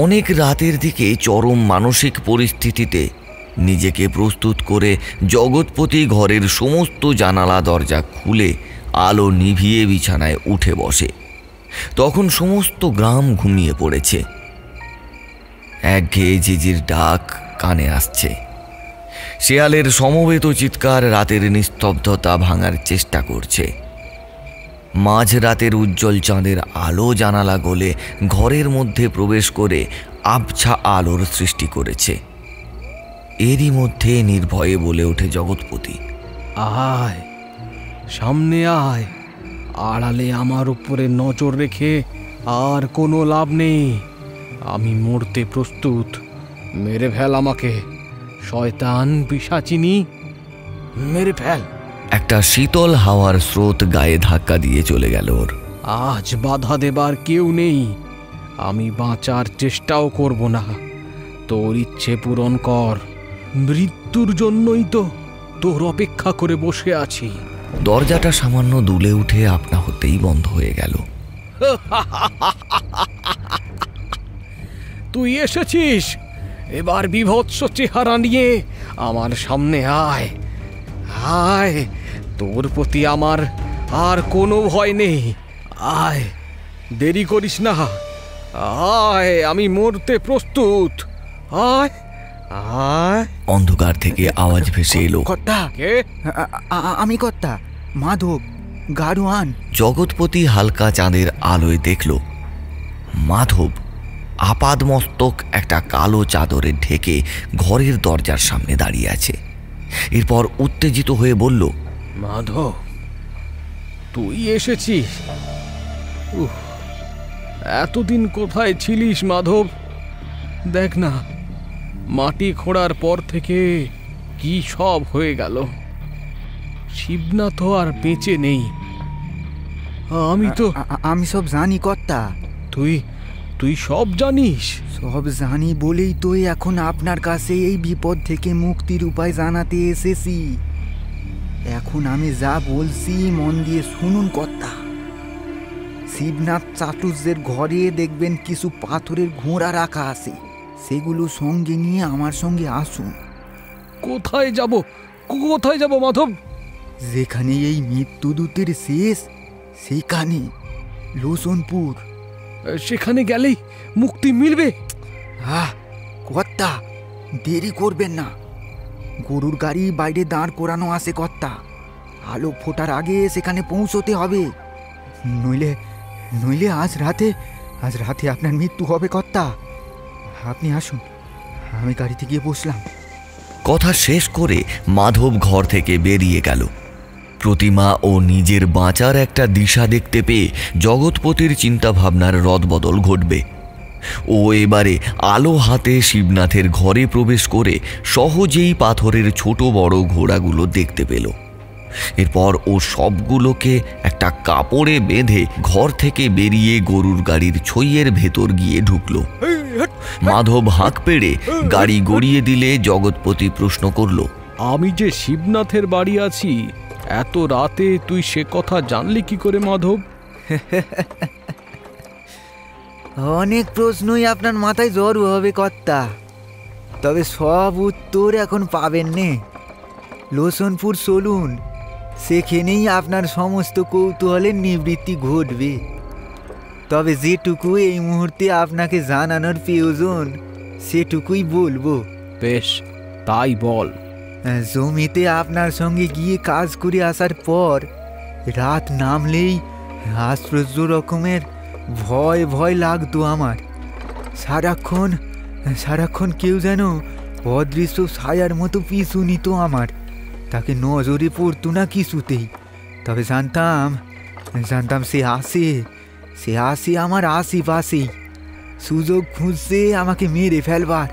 অনেক রাতের দিকে চরম মানসিক পরিস্থিতিতে নিজেকে প্রস্তুত করে জগৎপতি ঘরের সমস্ত জানালা দরজা খুলে আলো নিভিয়ে বিছানায় উঠে বসে। তখন সমস্ত গ্রাম ঘুমিয়ে পড়েছে। একঘেয়ে ঝিঝির ডাক কানে আসছে। শেয়ালের সমবেত চিৎকার রাতের নিস্তব্ধতা ভাঙার চেষ্টা করছে। মাঝরাতের উজ্জ্বল চাঁদের আলো জানালা গলে ঘরের মধ্যে প্রবেশ করে আবছা আলোর সৃষ্টি করেছে। এরই মধ্যে নির্ভয়ে বলে ওঠে জগৎপতি, আয় সামনে আয়, আড়ালে আমার উপরে নজর রেখে আর কোনো লাভ নেই। আমি মরতে প্রস্তুত, মেরে ফেল আমাকে, শয়তান পিশাচিনী, মেরে ফেল। একটা শীতল হাওয়ার স্রোত গায়ে ধাক্কা দিয়ে চলে গেল ওর। আজ বাধা দেবার কেউ নেই, আমি বাঁচার চেষ্টাও করব না। তোর ইচ্ছে পূরণ কর, মৃত্যুর জন্যই তো তোর অপেক্ষা করে বসে আছি। দরজাটা সামান্য দুলে উঠে আপনা হতেই বন্ধ হয়ে গেল। তুই এসেছিস, এবার বিভৎস চেহারা নিয়ে আমার সামনে আয়। আয়, তোর প্রতি আমার আর কোনো ভয় নেই। আয়, দেরি করিস না। আয়, আমি মরতে প্রস্তুত। আয় আয়। অন্ধকার থেকে আওয়াজ ভেসে এলো, কর্তা, আমি কর্তা, মাধব, গাড়োয়ান। জগৎপতি হালকা চাঁদের আলোয় দেখল মাধব আপাদমস্তক একটা কালো চাদরে ঢেকে ঘরের দরজার সামনে দাঁড়িয়ে আছে। এরপর উত্তেজিত হয়ে বলল, মাধব, তুই এসেছিস? এতদিন কোথায় ছিলিস মাধব? দেখ না, মাটি খোঁড়ার পর থেকে কি সব হয়ে গেল। শিবনাথ আর বেঁচে নেই। আমি সব জানি কর্তা। তুই সব জানিস? সব জানি বলেই তো এখন আপনার কাছে এই বিপদ থেকে মুক্তির উপায় জানাতে এসেছি। এখন আমি যা বলছি মন দিয়ে শুনুন কর্তা। শিবনাথ চাটুর্যের ঘরে দেখবেন কিছু পাথরের ঘোড়া রাখা আছে, সেগুলো সঙ্গে নিয়ে আমার সঙ্গে আসুন। কোথায় যাব? কোথায় যাব মাধব? যেখানে এই মৃত্যুদূতের শেষ, সেখানে লোচনপুর। সেখানে গেলেই মুক্তি মিলবে? কর্তা, দেরি করবেন না। গরুর গাড়ি বাইরে দাঁড় করানো আছে কর্তা। আলো ফোটার আগে সেখানে পৌঁছতে হবে, নইলে আজ রাতে আপনার মৃত্যু হবে কর্তা। আপনি আসুন, আমি গাড়িতে গিয়ে বসলাম। কথা শেষ করে মাধব ঘর থেকে বেরিয়ে গেল। প্রতিমা ও নিজের বাঁচার একটা দিশা দেখতে পেয়ে জগৎপতির চিন্তাভাবনার রদবদল ঘটবে। ও এবারে আলো হাতে শিবনাথের ঘরে প্রবেশ করে সহজেই পাথরের ছোট বড় ঘোড়াগুলো দেখতে পেল। এরপর ও সবগুলোকে একটা কাপড়ে বেঁধে ঘর থেকে বেরিয়ে গরুর গাড়ির ছইয়ের ভেতর গিয়ে ঢুকল। মাধব হাঁক পেড়ে গাড়ি গড়িয়ে দিলে জগৎপতি প্রশ্ন করল, আমি যে শিবনাথের বাড়ি আছি এত রাতে তুই সে কথা জানলি কি করে মাধব? অনেক প্রশ্নই আপনার মাথায় জড়ো হবে কর্তা, তবে সব উত্তর এখন পাবেন নে। লোচনপুর চলুন, সেখানেই আপনার সমস্ত কৌতূহলের নিবৃত্তি ঘটবে। তবে যেটুকু এই মুহূর্তে আপনাকে জানানোর প্রয়োজন সেটুকুই বলবো। বেশ, তাই বল। জমিতে আপনার সঙ্গে গিয়ে কাজ করে আসার পর রাত নামলেই আশ্চর্য রকমের ভয় ভয় লাগতো আমার। সারাক্ষণ কেউ যেন অদৃশ্য ছায়ার মতো পিছু নিত আমার। তাকে নজরে পড়তো না কিছুতেই, তবে জানতাম সে আসে আমার আশেপাশেই, সুযোগ খুঁজছে আমাকে মেরে ফেলবার।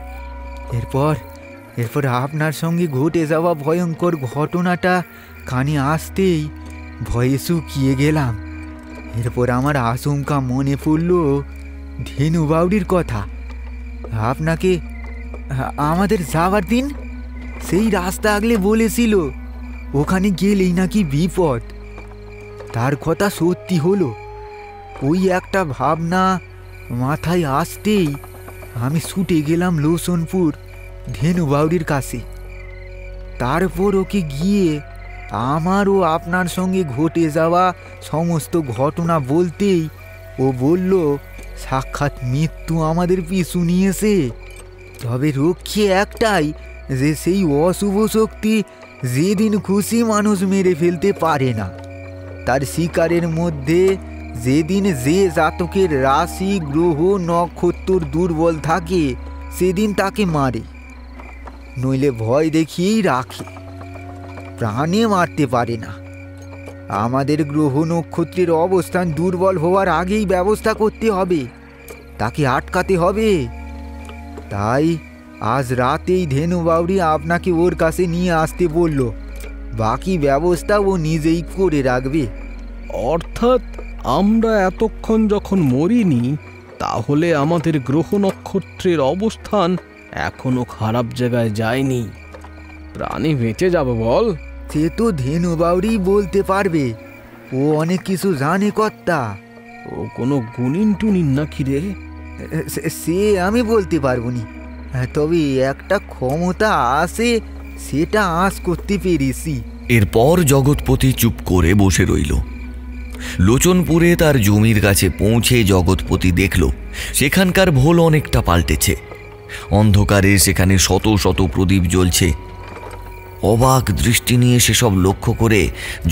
এরপর আপনার সঙ্গে ঘটে যাওয়া ভয়ঙ্কর ঘটনাটা কানে আসতেই ভয়ে শুকিয়ে গেলাম। এরপর আমার আচমকা মনে পড়ল ধেনু বাউরির কথা। আপনাকে আমাদের যাওয়ার দিন সেই রাস্তা আগলে বলেছিল ওখানে গেলেই নাকি বিপদ। তার কথা সত্যি হলো। ওই একটা ভাবনা মাথায় আসতেই আমি ছুটে গেলাম লোচনপুর ধেনু বাউরির কাছে। তারপর ওকে গিয়ে আমার ও আপনার সঙ্গে ঘটে যাওয়া সমস্ত ঘটনা বলতেই ও বলল সাক্ষাৎ মৃত্যু আমাদের পিছু নিয়েছে। তবে রক্ষে একটাই, যে সেই অশুভ শক্তি যেদিন খুশি মানুষ মেরে ফেলতে পারে না। তার শিকারের মধ্যে যেদিন যে জাতকের রাশি গ্রহ নক্ষত্র দুর্বল থাকে সেদিন তাকে মারে, নইলে ভয় দেখিয়েই রাখে, প্রাণে মারতে পারে না। আমাদের গ্রহ নক্ষত্রের অবস্থান দুর্বল হওয়ার আগেই ব্যবস্থা করতে হবে, তাকে আটকাতে হবে। তাই আজ রাতেই ধেনু বাউরি আপনাকে ওর কাছে নিয়ে আসতে বলল। বাকি ব্যবস্থা ও নিজেই করে রাখবে। অর্থাৎ আমরা এতক্ষণ যখন মরিনি, তাহলে আমাদের গ্রহ নক্ষত্রের অবস্থান এখনো খারাপ জায়গায় যায়নি, প্রাণে বেঁচে যাবে বল? সে তো ধেনু বাউরি বলতে পারবে, ও অনেক কিছু জানে কর্তা। ও কোনো গুণিন টুনিন নাকি রে? সে আমি বলতে পারবো নি, তবে একটা ক্ষমতা আছে সেটা আঁচ করতে পেরেছি। এরপর জগৎপতি চুপ করে বসে রইল। লোচনপুরে তার জমির কাছে পৌঁছে জগৎপতি দেখল সেখানকার ভোল অনেকটা পাল্টেছে। অন্ধকারে সেখানে শত শত প্রদীপ জ্বলছে। অবাক দৃষ্টি নিয়ে সেসব লক্ষ্য করে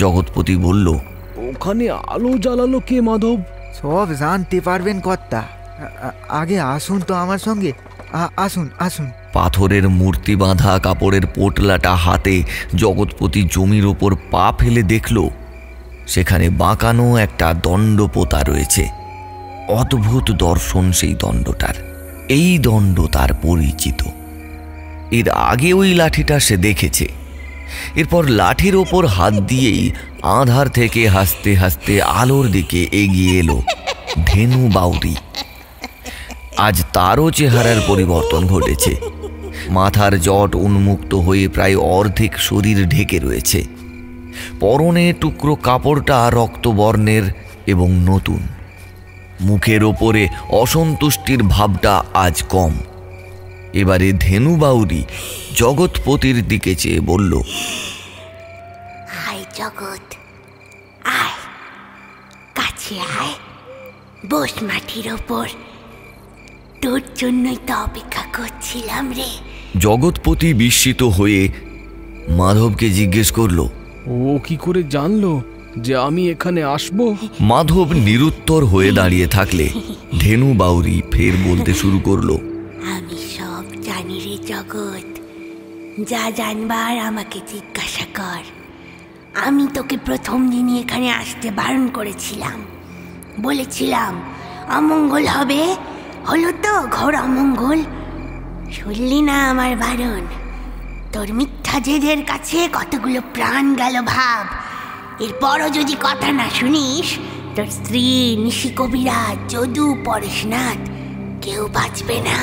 জগৎপতি বলল, ওখানে আলো জ্বালালো কে মাধব? সব জানতে পারবেন কর্তা, আগে আসুন তো আমার সঙ্গে, আসুন। পাথরের মূর্তি বাঁধা কাপড়ের পোটলাটা হাতে জগৎপতি জমির ওপর পা ফেলে দেখল সেখানে বাঁকানো একটা দণ্ড পোতা রয়েছে। অদ্ভুত দর্শন সেই দণ্ডটার। এই দণ্ড তার পরিচিত, এর আগে ওই লাঠিটা সে দেখেছে। এরপর লাঠির ওপর হাত দিয়েই আধার থেকে হাসতে হাসতে আলোর দিকে এগিয়ে এলো ধেনু বাউরি। আজ তারও চেহারার পরিবর্তন ঘটেছে। মাথার জট উন্মুক্ত হয়ে প্রায় অর্ধেক শরীর ঢেকে রয়েছে। পরনে টুকরো কাপড়টা রক্তবর্ণের এবং নতুন। মুখের ওপরে অসন্তুষ্টির ভাবটা আজ কম। এবারে ধেনু বাউরি জগৎপতির দিকে চেয়ে বলল, আয় জগৎ, আয় কাছে আয়, বস মাটির ওপর, তোর জন্যই তো অপেক্ষা করছিলাম রে। জগৎপতি বিস্মিত হয়ে মাধবকে জিজ্ঞেস করল, ও কি করে জানলো যে আমি এখানে আসব? মাধব নিরুত্তর হয়ে দাঁড়িয়ে থাকলে ধেনু বাউরি ফের বলতে শুরু করলো, আমি সব জানি রে জগৎ, যা জানবার আমাকে জিজ্ঞাসা কর। আমি তোকে প্রথম দিনই এখানে আসতে বারণ করেছিলাম, বলেছিলাম অমঙ্গল হবে, হলো তো ঘোর অমঙ্গল। শুনলি না আমার বারণ? তোর মিথ্যা জেদের কাছে কতগুলো প্রাণ গেল ভাব। এরপরও যদি কথা না শুনিস, তোর স্ত্রী, নিশি কবিরাজ, যদু, পরেশনাথ কেউ বাঁচবে না।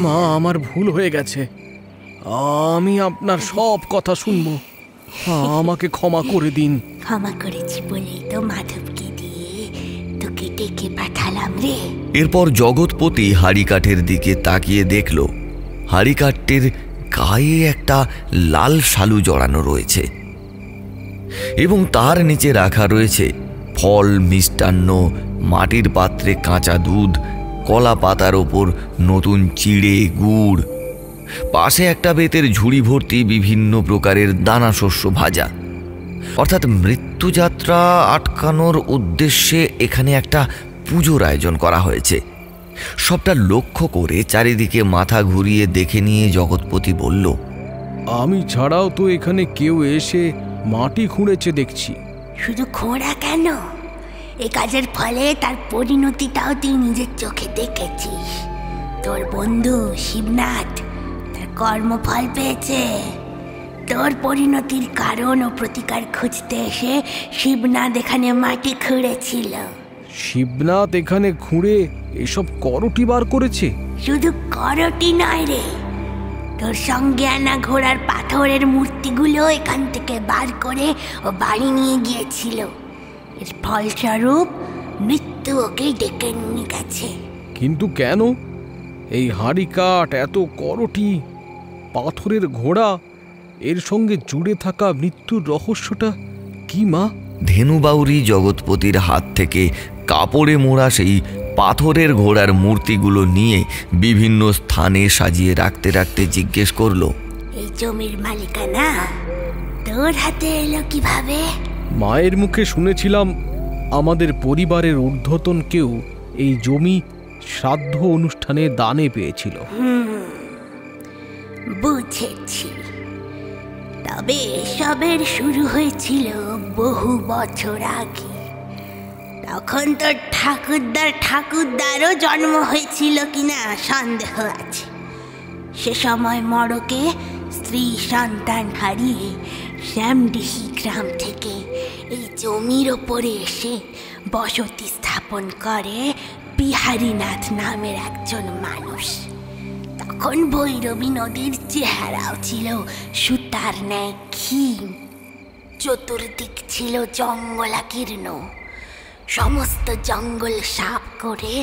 মা, আমার ভুল হয়ে গেছে। আমি আপনার সব কথা শুনবো। আমাকে ক্ষমা করে দিন। ক্ষমা করেছি বলেই তো মাধবকে দিয়ে তোকে ডেকে পাঠালাম রে। এরপর জগৎপতি হাড়িকাঠের দিকে তাকিয়ে দেখল হাড়িকাঠটির গায়ে একটা লাল শালু জড়ানো রয়েছে এবং তার নিচে রাখা রয়েছে ফল, মিষ্টান্ন, মাটির পাত্রে কাঁচা দুধ, কলা পাতার ওপর নতুন চিড়ে, গুড়, পাশে একটা বেতের ঝুড়ি ভর্তি বিভিন্ন প্রকারের দানা শস্য ভাজা। অর্থাৎ মৃত্যুযাত্রা আটকানোর উদ্দেশ্যে এখানে একটা পুজোর আয়োজন করা হয়েছে। সবটা লক্ষ্য করে চারিদিকে মাথা ঘুরিয়ে দেখে নিয়ে জগৎপতি বলল, আমি ছাড়াও তো এখানে কেউ এসে মাটি খুঁড়েছে দেখছি। শুধু খোঁড়া কেন, এ কাজের ফলে তার পরিণতিটাও তুই নিজের চোখে দেখেছিস। তোর বন্ধু শিবনাথ তার কর্মফল পেয়েছে। তোর পরিণতির কারণ ও প্রতিকার খুঁজতে এসে শিবনাথ এখানে মাটি খুঁড়েছিল। শিবনাথ এখানে খুঁড়ে এসব করটি বার করেছে? শুধু করটি নয় রে, তোর সঙ্গে আনা ঘোড়ার পাথরের মূর্তিগুলো এখান থেকে বার করে ও বাড়ি নিয়ে গিয়েছিল। এর ফলস্বরূপ মৃত্যু ওকে ডেকে নিয়ে গেছে। কিন্তু কেন? এই হাড়ি কাঠ, এত করটি, পাথরের ঘোড়া, এর সঙ্গে জুড়ে থাকা মৃত্যুর রহস্যটা কি মা? ধেনুবাউরি জগৎপতির হাত থেকে কাপড়ে মোড়া সেই পাথরের ঘোড়ার মূর্তিগুলো নিয়ে বিভিন্ন স্থানে সাজিয়ে রাখতে রাখতে জিজ্ঞেস করল, এই জমির মালিকানা তোর হাতে এলো কিভাবে? মায়ের মুখে শুনেছিলাম আমাদের পরিবারের ঊর্ধ্বতন কেউ এই জমি শ্রাদ্ধ অনুষ্ঠানে দানে পেয়েছিল। বুঝেছি। তবে এসবের শুরু হয়েছিল বহু বছর আগে। তখন তোর ঠাকুরদারও জন্ম হয়েছিল কিনা সন্দেহ আছে। সে সময় মড়কে স্ত্রী সন্তান হারিয়ে শ্যামডিহি গ্রাম থেকে এই জমির ওপরে এসে বসতি স্থাপন করে বিহারীনাথ নামের একজন মানুষ। তখন ভৈরবী নদীর চেহারাও ছিল সুতার ন্যায় ক্ষীণ। চতুর্দিক ছিল জঙ্গলাকীর্ণ। সমস্ত জঙ্গল সাফ করে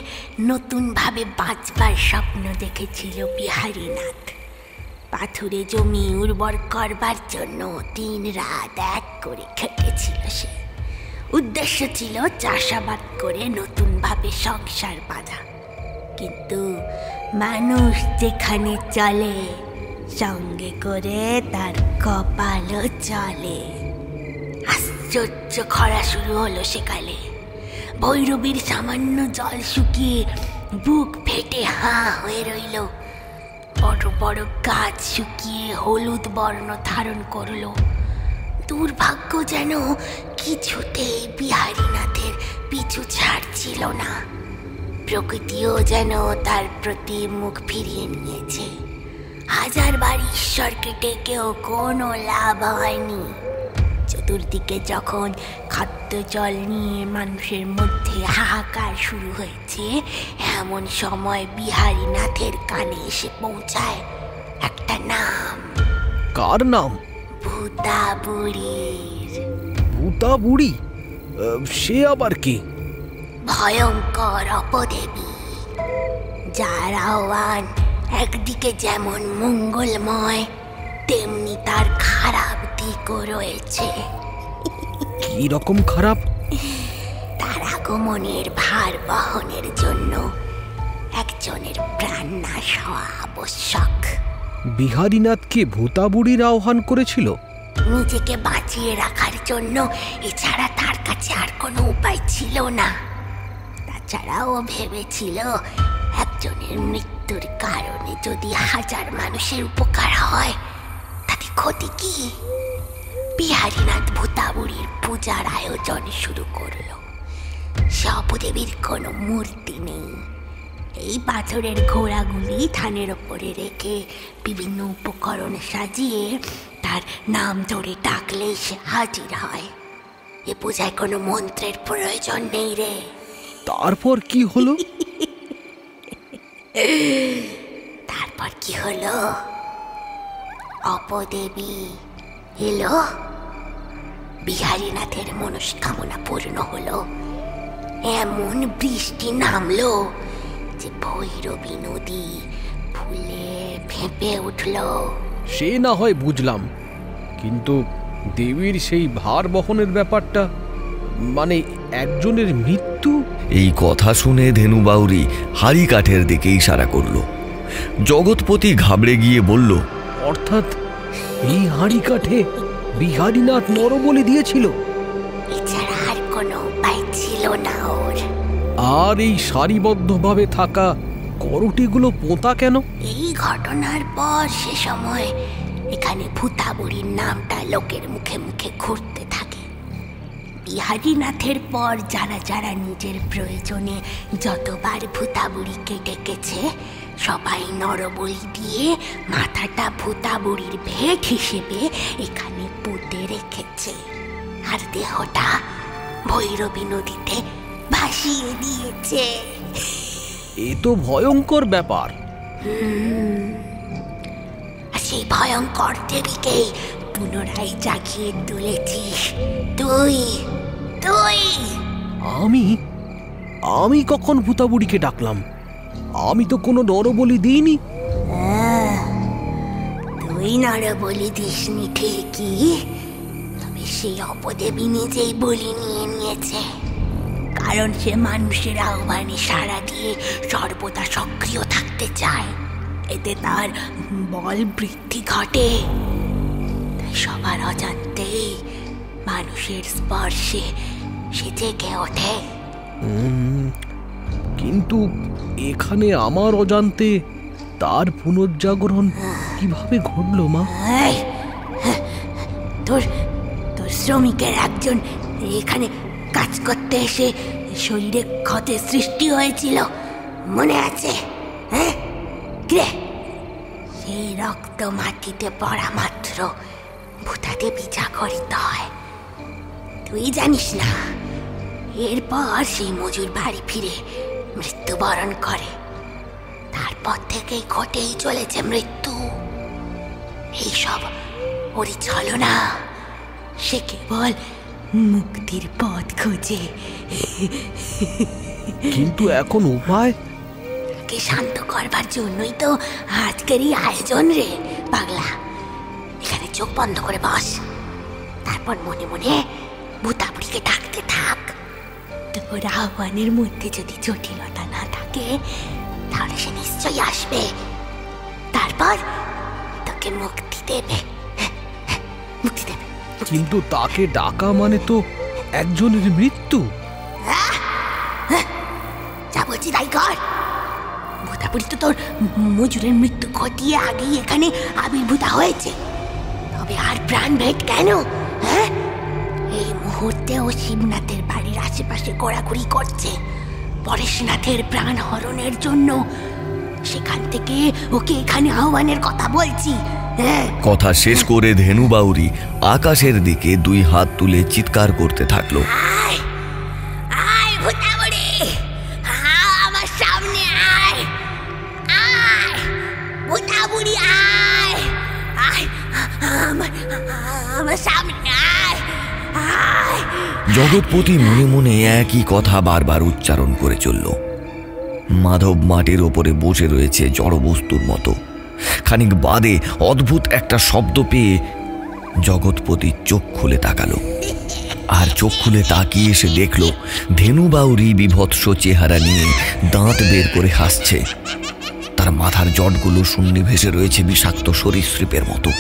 নতুনভাবে বাঁচবার স্বপ্ন দেখেছিল বিহারীনাথ। পাথুরে জমি উর্বর করবার জন্য দিন রাত এক করে খেটেছিল সে। উদ্দেশ্য ছিল চাষাবাদ করে নতুনভাবে সংসার বাঁধা। কিন্তু মানুষ যেখানে চলে সঙ্গে করে তার কপালও চলে। আশ্চর্য খরা শুরু হলো সেকালে। ভৈরবীর সামান্য জল শুকিয়ে বুক ফেটে হাঁ হয়ে রইল। বড় বড় গাছ শুকিয়ে হলুদ বর্ণ ধারণ করল। দুর্ভাগ্য যেন কিছুতেই বিহারীনাথের পিছু ছাড়ছিল না। প্রকৃতিও যেন তার প্রতি মুখ ফিরিয়ে নিয়েছে। হাজারবার ঈশ্বরকে ডেকেও কোনো লাভ হয়নি। চতুর্দিকে যখন খাদ্য জল নিয়ে মানুষের মধ্যে হাহাকার শুরু হয়েছে, এমন সময় বিহারীনাথের কানে এসে পৌঁছায় একটা নাম। কার নাম? ভূতাবুড়ির। ভূতাবুড়ি? সে আবার কি? ভয়ঙ্কর অপদেবী, যার আহ্বান একদিকে যেমন মঙ্গলময় তেমনি তার খারাপ দিকও রয়েছে। কি রকম খারাপ? তার আগমনের ভার বহনের জন্য একজনের প্রাণ নাশ হওয়া আবশ্যক। বিহারীনাথকে ভূতাবুড়ির আহ্বান করেছিল? নিজেকে বাঁচিয়ে রাখার জন্য। এছাড়া তার কাছে আর কোনো উপায় ছিল না। তাছাড়াও ভেবেছিল একজনের মৃত্যুর কারণে যদি হাজার মানুষের উপকার হয় তাতে ক্ষতি কি। বিহারীনাথ ভূতাবুড়ির পূজার আয়োজন শুরু করলো। সে অপদেবীর কোনো মূর্তি নেই। এই পাথরের ঘোড়াগুলি থানের ওপরে রেখে বিভিন্ন উপকরণ সাজিয়ে তার নাম ধরে ডাকলেই সে হাজির হয়। এ পূজায় কোনো মন্ত্রের প্রয়োজন নেই রে। তারপর কি হলো? তারপর কি হলো? অপদেবী এলো বিহারীনাথের মনস্কামনা পূর্ণ হলো। এমন বৃষ্টি নামলো যে ভৈরবী নদী ফুলে ফেঁপে উঠল। সে না হয় বুঝলাম, কিন্তু দেবীর সেই ভার বহনের ব্যাপারটা, মানে একজনের মৃত্যু। এই কথা শুনে ধেনু বাউরি হাড়ি কাঠের দিকে ইশারা করল। জগৎপতি ঘাবড়ে গিয়ে বলল, অর্থাৎ এই হাড়ি কাঠে বিহারীনাথ নরবলি দিয়েছিল? এছাড়া আর কোনো উপায় ছিল না ওর। আর এই সারিবদ্ধভাবে থাকা করটিগুলো পোঁতা কেন? এই ঘটনার পর সে সময় এখানে ভূতাবুড়ির নামটা লোকের মুখে মুখে ঘুরতে থাকে। বিহারীনাথের পর যারা যারা নিজের প্রয়োজনে যতবার ভূতাবুড়িকে ডেকেছে, সবাই নরবলি দিয়ে মাথাটা ভূতাবুড়ির ভেট হিসেবে এখানে পুঁতে রেখেছে, আর দেহটা ভৈরবী নদীতে ভাসিয়ে দিয়েছে। এ তো ভয়ঙ্কর ব্যাপার। সেই ভয়ঙ্কর দেবীকেই পুনরায় জাগিয়ে তুলেছিস তুই। তুই আমি কখন ভূতাবুড়িকে ডাকলাম? আমি তো কোনো নরবলি দিইনি। তুই নরবলি দিসনি ঠিকই, তবে সেই অপদেবী নিজেই বলি নিয়ে নিয়েছে। কারণ সে মানুষের আহ্বানে সাড়া দিয়ে সর্বদা সক্রিয় থাকতে চায়, এতে তার বল বৃদ্ধি ঘটে। তাই সবার অজান্তেই মানুষের স্পর্শে সে জেগে ওঠে। কিন্তু এখানে আমার অজান্তে তার পুনর্জাগরণ কিভাবে ঘটলো মা? তোর শ্রমিকের একজন এখানে কাজ করতে এসে শরীরে ক্ষতের সৃষ্টি হয়েছিল, মনে আছে? হ্যাঁ, সেই রক্ত মাটিতে পড়া মাত্র ভূতাদেবী জাগরিত হয়। তুই জানিস না, এরপর সেই মজুর বাড়ি ফিরে মৃত্যুবরণ করে। তারপর থেকেই ঘটেই চলেছে মৃত্যু। এইসব ওরই ছলনা, সে কেবল মুক্তির পথ খোঁজে। কিন্তু এখন উপায়? তাকে শান্ত করবার জন্যই তো আজকের এই আয়োজন রে পাগলা। এখানে চোখ বন্ধ করে বস, তারপর মনে মনে ভূতাবুড়িকে ডাকতে থাক। তোর আহ্বানের মধ্যে যদি জটিলতা না থাকে, তাহলে সে নিশ্চয়ই আসবে। তারপর তোকে মুক্তি দেবে। কিন্তু তাকে ডাকা মানে তো একজনের মৃত্যু। যা বলছি তাই কর। ভূতাবুড়ি তো তোর মজুরের মৃত্যু ঘটিয়ে আগেই এখানে আবির্ভূতা হয়েছে, তবে আর প্রাণ ভেদ কেন? হ্যাঁ, এই মুহূর্তে ও শিবনাথের বাড়ির আশেপাশে ঘোরাঘুরি করছে পরেশনাথের প্রাণ হরণের জন্য। সেখান থেকে ওকে এখানে আহ্বানের কথা বলছি। কথা শেষ করে ধেনু বাউরি আকাশের দিকে দুই হাত তুলে চিৎকার করতে থাকলো, আয় আয় ভূতাবুড়ি, আমার সামনে আয়, আয় ভূতাবুড়ি, আয় আয় আমার সামনে আয়, আয়। জগৎপতি মনে মনে একই কথা বারবার উচ্চারণ করে চলল। মাধব মাটির ওপরে বসে রয়েছে জড়বস্তুর মতো। খানিক বাদে অদ্ভুত একটা শব্দ পেয়ে জগৎপতি চোখ খুলে তাকালো, আর চোখ খুলে তাকিয়ে সে দেখল ধেনু বাউরি বিভৎস চেহারা নিয়ে দাঁত বের করে হাসছে। তার মাথার জটগুলো শূন্যে ভেসে রয়েছে বিষাক্ত সরীসৃপের মতো।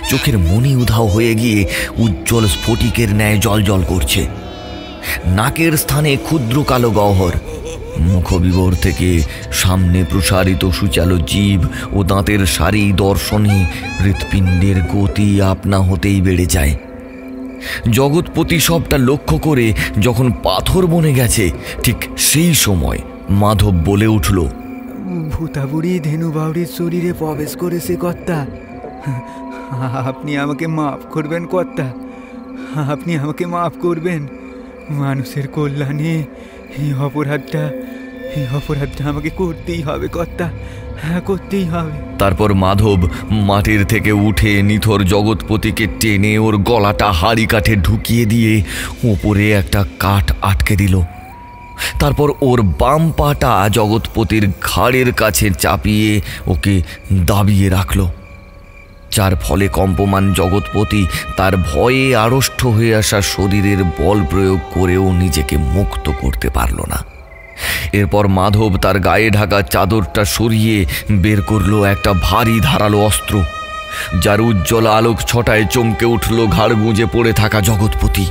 চোখের মনি উধাও হয়ে গিয়ে উজ্জ্বল স্ফটিকের ন্যায় জলজল করছে। নাকের স্থানে ক্ষুদ্র কালো গহ্বর। মুখবিবর থেকে সামনে প্রসারিত সুচালো জিভ ও দাঁতের সারি দর্শনে হৃৎপিণ্ডের গতি আপনা হতেই বেড়ে যায়। জগৎপতি সবটা লক্ষ্য করে যখন পাথর বনে গেছে, ঠিক সেই সময় মাধব বলে উঠল, ভূতাবুড়ি ধেনু বাউরির শরীরে প্রবেশ করেছে কর্তা। আপনি আমাকে মাফ করবেন কর্তা, আপনি আমাকে মাফ করবেন। মানুষের কল্যাণে এই এই অপরাধটা আমাকে করতেই হবে কর্তা, হ্যাঁ করতেই হবে। তারপর মাধব মাটির থেকে উঠে নিথর জগৎপতিকে টেনে ওর গলাটা হাড়ি কাঠে ঢুকিয়ে দিয়ে উপরে একটা কাঠ আটকে দিল। তারপর ওর বাম পাটা জগৎপতির ঘাড়ের কাছে চাপিয়ে ওকে দাবিয়ে রাখল, যার ফলে কম্পমান জগৎপতি তার ভয়ে আড়ষ্ট হয়ে আসা শরীরের বল প্রয়োগ করেও নিজেকে মুক্ত করতে পারল না। এরপর মাধব তার গায়ে ঢাকা চাদরটা সরিয়ে বের করলো একটা ভারী ধারালো অস্ত্র, যার উজ্জ্বল আলোক ছটায় চমকে উঠল ঘাড় গুঁজে পড়ে থাকা জগৎপতি।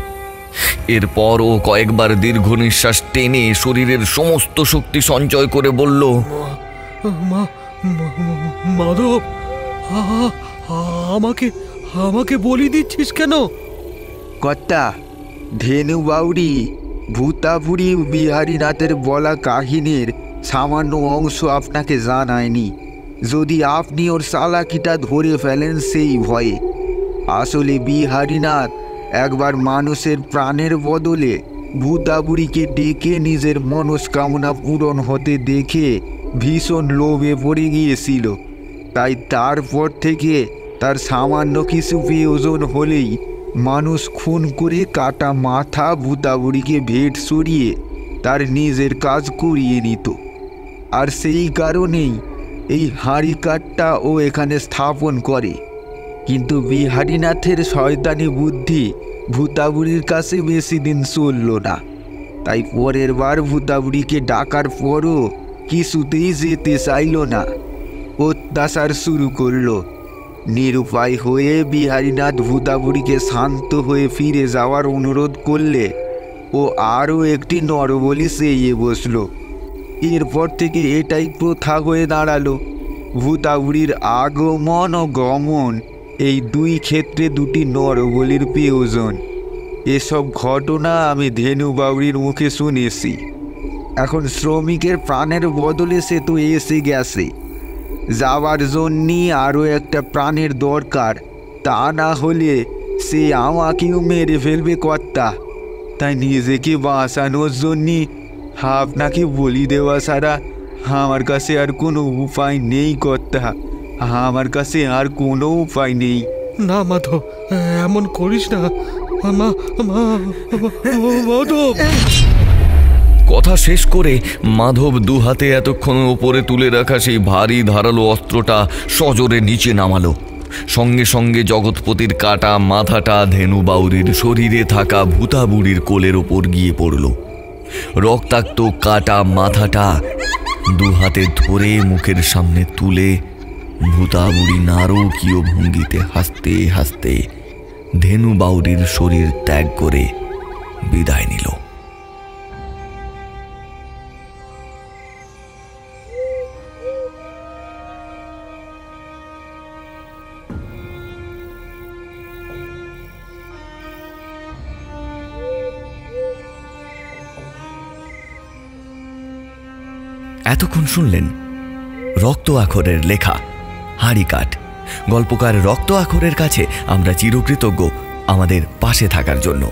এরপর ও কয়েকবার দীর্ঘ নিঃশ্বাস টেনে শরীরের সমস্ত শক্তি সঞ্চয় করে বলল, মাধব, আমাকে আমাকে বলি দিচ্ছিস কেন? কর্তা, ধেনু বাউরি ভূতাপুরী বিহারীনাথের বলা কাহিনীর সামান্য অংশ আপনাকে জানায়নি। যদি আপনি ওর চালাকিটা ধরে ফেলেন সেই ভয়ে। আসলে বিহারীনাথ একবার মানুষের প্রাণের বদলে ভূতাপুরীকে ডেকে নিজের মনস্কামনা পূরণ হতে দেখে ভীষণ লোভে পড়ে গিয়েছিল। তাই তারপর থেকে তার সামান্য কিছু প্রয়োজন হলেই মানুষ খুন করে কাটা মাথা ভূতাবুড়িকে ভেট সরিয়ে তার নিজের কাজ করিয়ে নিত। আর সেই কারণেই এই হাঁড়ি কাঠটা ও এখানে স্থাপন করে। কিন্তু বিহারীনাথের শয়তানি বুদ্ধি ভূতাবুড়ির কাছে বেশি দিন চলল না। তাই পরের বার ভূতাবুড়িকে ডাকার পরও কিছুতেই যেতে চাইল না, অত্যাচার শুরু করলো। নিরুপায় হয়ে বিহারীনাথ ভূতাবুড়িকে শান্ত হয়ে ফিরে যাওয়ার অনুরোধ করলে ও আরও একটি নরবলি চেয়ে বসল। এরপর থেকে এটাই প্রথা হয়ে দাঁড়ালো। ভূতাবুড়ির আগমন ও গমন এই দুই ক্ষেত্রে দুটি নরবলির প্রয়োজন। এসব ঘটনা আমি ধেনু বাউরির মুখে শুনেছি। এখন শ্রমিকের প্রাণের বদলে সে তো এসে গেছে, যাওয়ার জন্যই আরও একটা প্রাণের দরকার। তা না হলে সে আমাকেও মেরে ফেলবে কর্তা। তাই নিজেকে বাঁচানোর জন্যে আপনাকে বলি দেওয়া ছাড়া আমার কাছে আর কোনো উপায় নেই কর্তা, আমার কাছে আর কোনো উপায় নেই। না মাধব, এমন করিস না। মাধব। কথা শেষ করে মাধব দুহাতে এতক্ষণ ওপরে তুলে রাখা সেই ভারী ধারালো অস্ত্রটা সজোরে নিচে নামালো। সঙ্গে সঙ্গে জগৎপতির কাটা মাথাটা ধেনু বাউরির শরীরে থাকা ভূতাবুড়ির কোলের ওপর গিয়ে পড়ল। রক্তাক্ত কাটা মাথাটা দুহাতে ধরে মুখের সামনে তুলে ভূতাবুড়ি নারকীয় ভঙ্গিতে হাসতে হাসতে ধেনু বাউরির শরীর ত্যাগ করে বিদায় নিল। এতক্ষণ শুনলেন রক্ত আখরের লেখা হাঁড়ি কাঠ। গল্পকার রক্ত আখরের কাছে আমরা চিরকৃতজ্ঞ আমাদের পাশে থাকার জন্য।